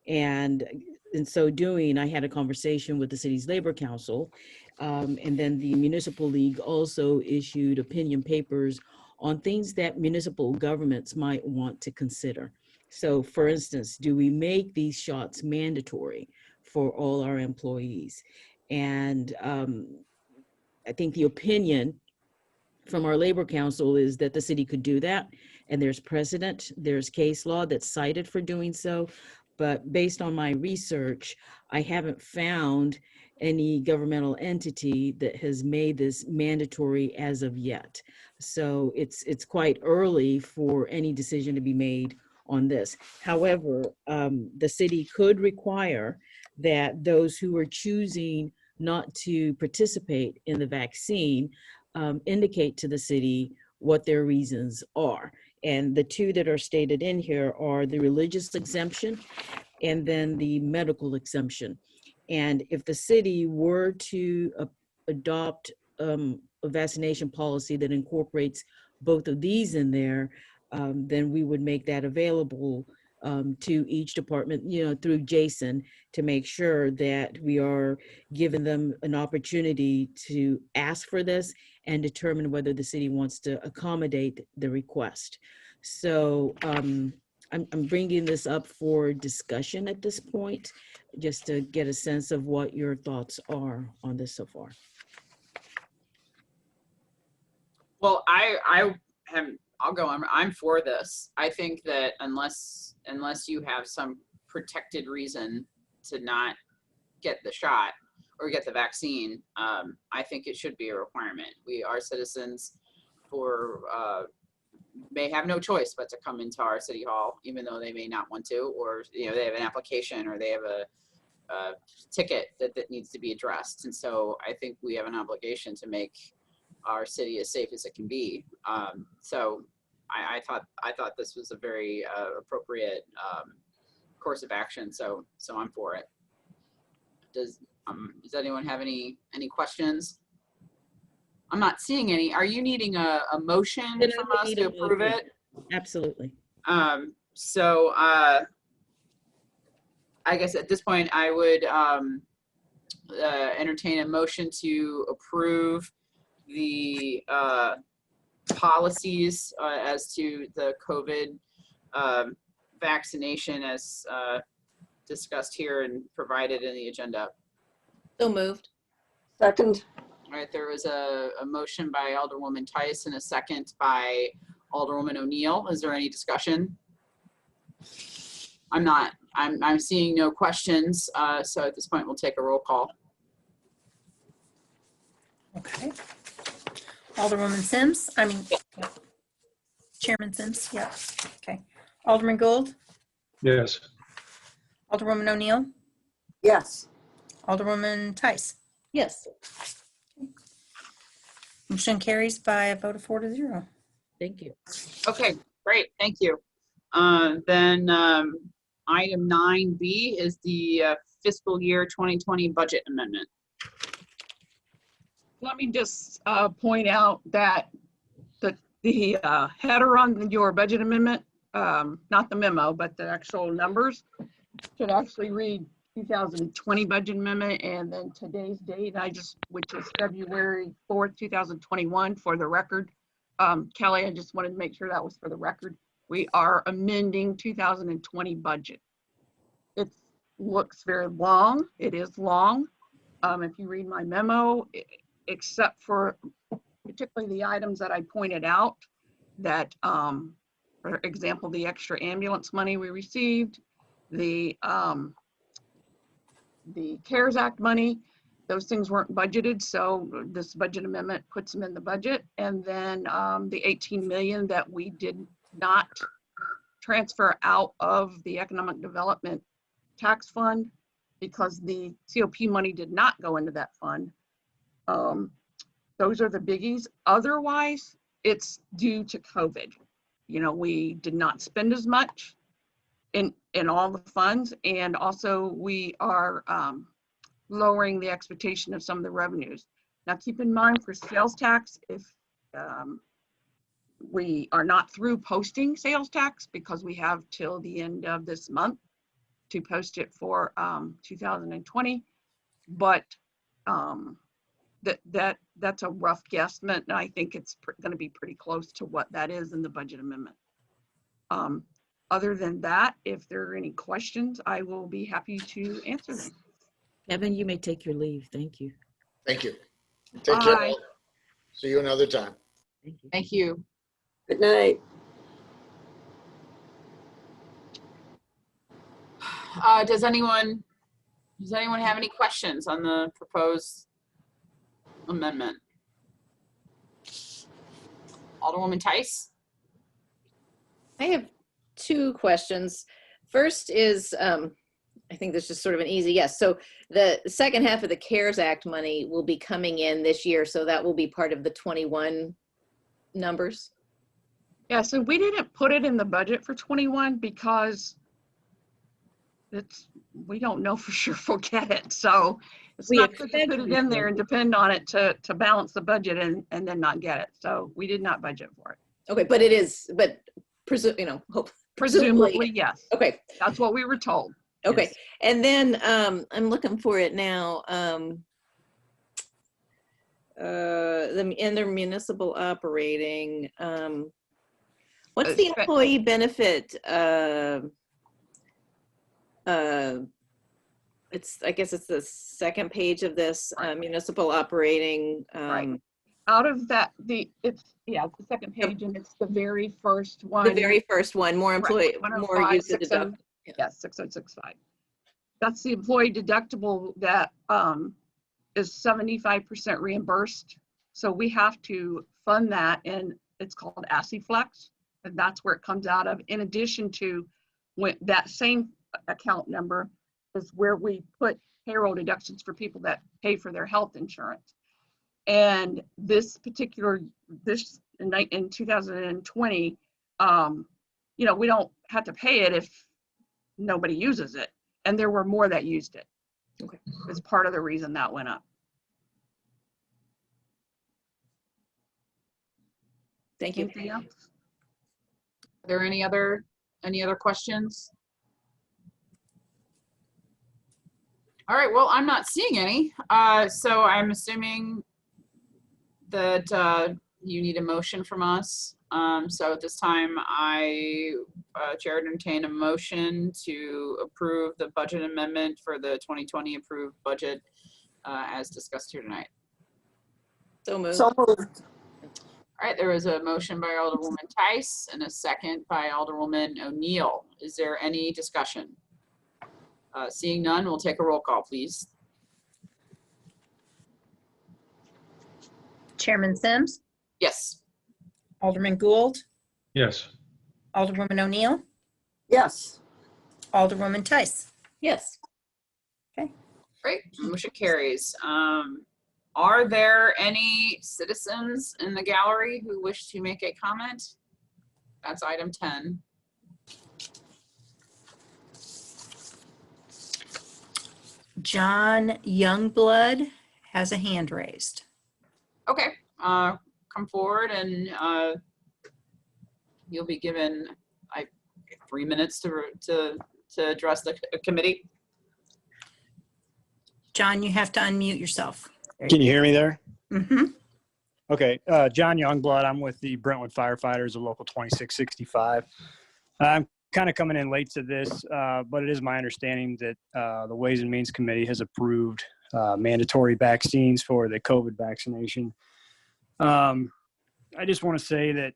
And in so doing, I had a conversation with the city's labor council, and then the municipal league also issued opinion papers on things that municipal governments might want to consider. So for instance, do we make these shots mandatory for all our employees? And I think the opinion from our labor council is that the city could do that. And there's precedent, there's case law that's cited for doing so. But based on my research, I haven't found any governmental entity that has made this mandatory as of yet. So it's quite early for any decision to be made on this. However, the city could require that those who are choosing not to participate in the vaccine indicate to the city what their reasons are. And the 2 that are stated in here are the religious exemption and then the medical exemption. And if the city were to adopt a vaccination policy that incorporates both of these in there, then we would make that available to each department, through Jason, to make sure that we are giving them an opportunity to ask for this and determine whether the city wants to accommodate the request. So I'm bringing this up for discussion at this point, just to get a sense of what your thoughts are on this so far. Well, I'll go. I'm for this. I think that unless you have some protected reason to not get the shot or get the vaccine, I think it should be a requirement. Our citizens may have no choice but to come into our city hall, even though they may not want to, or they have an application or they have a ticket that needs to be addressed. And so I think we have an obligation to make our city as safe as it can be. So I thought this was a very appropriate course of action. So I'm for it. Does anyone have any questions? I'm not seeing any. Are you needing a motion from us to approve it? Absolutely. So I guess at this point I would entertain a motion to approve the policies as to the COVID vaccination as discussed here and provided in the agenda. So moved. Second. All right, there was a motion by Alderwoman Tice and a second by Alderwoman O'Neill. Is there any discussion? I'm seeing no questions. So at this point, we'll take a roll call. Okay. Alderwoman Chairman Sims, yeah. Okay. Alderman Gould, Yes. Alderwoman O'Neill, Yes. Alderwoman Tice. Yes. Motion carries by a vote of 4-0. Thank you. Okay, great, thank you. Then item 9B is the fiscal year 2020 budget amendment. Let me just point out that the header on your budget amendment, not the memo, but the actual numbers, should actually read 2020 budget amendment, and then today's date, which is February 4th, 2021, for the record. Kelly, I just wanted to make sure that was for the record. We are amending 2020 budget. It looks very long. It is long. If you read my memo, except for particularly the items that I pointed out, that, for example, the extra ambulance money we received, the CARES Act money, those things weren't budgeted, so this budget amendment puts them in the budget. And then the 18 million that we did not transfer out of the Economic Development Tax Fund because the COP money did not go into that fund. Those are the biggies. Otherwise, it's due to COVID. We did not spend as much in all the funds, and also we are lowering the expectation of some of the revenues. Now, keep in mind for sales tax, if we are not through posting sales tax because we have till the end of this month to post it for 2020, but that's a rough guesstimate, and I think it's going to be pretty close to what that is in the budget amendment. Other than that, if there are any questions, I will be happy to answer them. Kevin, you may take your leave. Thank you. Thank you. Take care. All. See you another time. Thank you. Thank you. Good night. Does anyone have any questions on the proposed amendment? Alderwoman Tice? I have two questions. First is, I think this is sort of an easy yes. So the second half of the CARES Act money will be coming in this year, so that will be part of the 21 numbers. Yeah, so we didn't put it in the budget for 21 because we don't know for sure if we'll get it. So it's not good to put it in there and depend on it to balance the budget and then not get it. So we did not budget for it. Okay, but it is, but presumably yes. Okay, that's what we were told. Okay, Yes. and then I'm looking for it now. In their municipal operating, What's the employee benefit? I guess it's the second page of this municipal operating. Right. Out of that, it's the second page, and it's the very first one. The very first one, more employee, more use of deductible. Yes, 6065. That's the employee deductible that is 75% reimbursed. So we have to fund that, and it's called ASSIFlex, and that's where it comes out of. In addition to when that same account number is where we put payroll deductions for people that pay for their health insurance. And this particular, in 2020, we don't have to pay it if nobody uses it. And there were more that used it. Okay. It's part of the reason that went up. Thank you. Anything else? Are there any other questions? All right, well, I'm not seeing any. So I'm assuming that you need a motion from us. So at this time, I chair to entertain a motion to approve the budget amendment for the 2020 approved budget as discussed here tonight. So moved. So moved. All right, there was a motion by Alderwoman Tice and a second by Alderwoman O'Neill. Is there any discussion? Seeing none, we'll take a roll call, please. Chairman Sims, Yes. Alderman Gould, Yes. Alderwoman O'Neill, Yes. Alderwoman Tice. Yes. Great, motion carries. Are there any citizens in the gallery who wish to make a comment? That's item 10. John Youngblood has a hand raised. Okay, come forward and you'll be given 3 minutes to address the committee. John, you have to unmute yourself. Can you hear me there? Mm-hmm. Okay, John Youngblood. I'm with the Brentwood Firefighters of Local 2665. I'm kind of coming in late to this, but it is my understanding that the Ways and Means Committee has approved mandatory vaccines for the COVID vaccination. I just want to say that,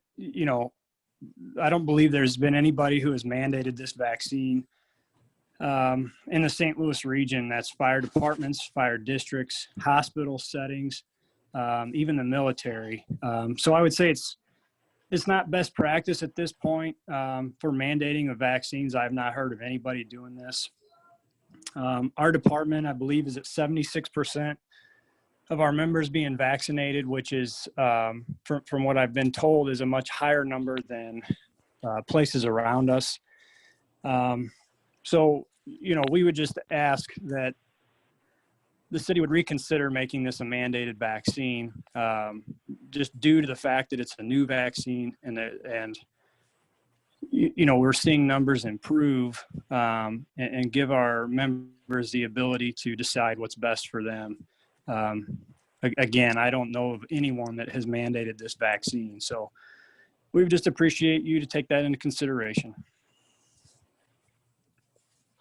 I don't believe there's been anybody who has mandated this vaccine in the St. Louis region. That's fire departments, fire districts, hospital settings, even the military. So I would say it's not best practice at this point for mandating of vaccines. I have not heard of anybody doing this. Our department, I believe, is at 76% of our members being vaccinated, which is, from what I've been told, is a much higher number than places around us. So, we would just ask that the city would reconsider making this a mandated vaccine, just due to the fact that it's a new vaccine and we're seeing numbers improve and give our members the ability to decide what's best for them. Again, I don't know of anyone that has mandated this vaccine, so we would just appreciate you to take that into consideration.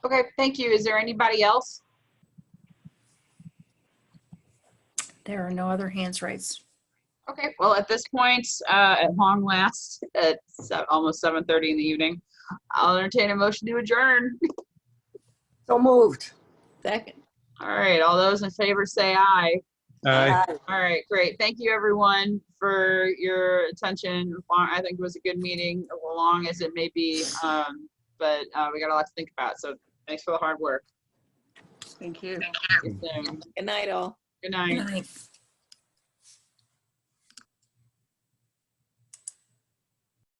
Okay, thank you. Is there anybody else? There are no other hands raised. Okay, well, at this point, at long last, at almost 7:30 in the evening, I'll entertain a motion to adjourn. So moved. Second. All right, all those in favor say aye. Aye. All right, great. Thank you, everyone, for your attention. I think it was a good meeting, as long as it may be, but we got a lot to think about. So thanks for the hard work. Thank you. See you soon. Good night, all. Good night. Good night.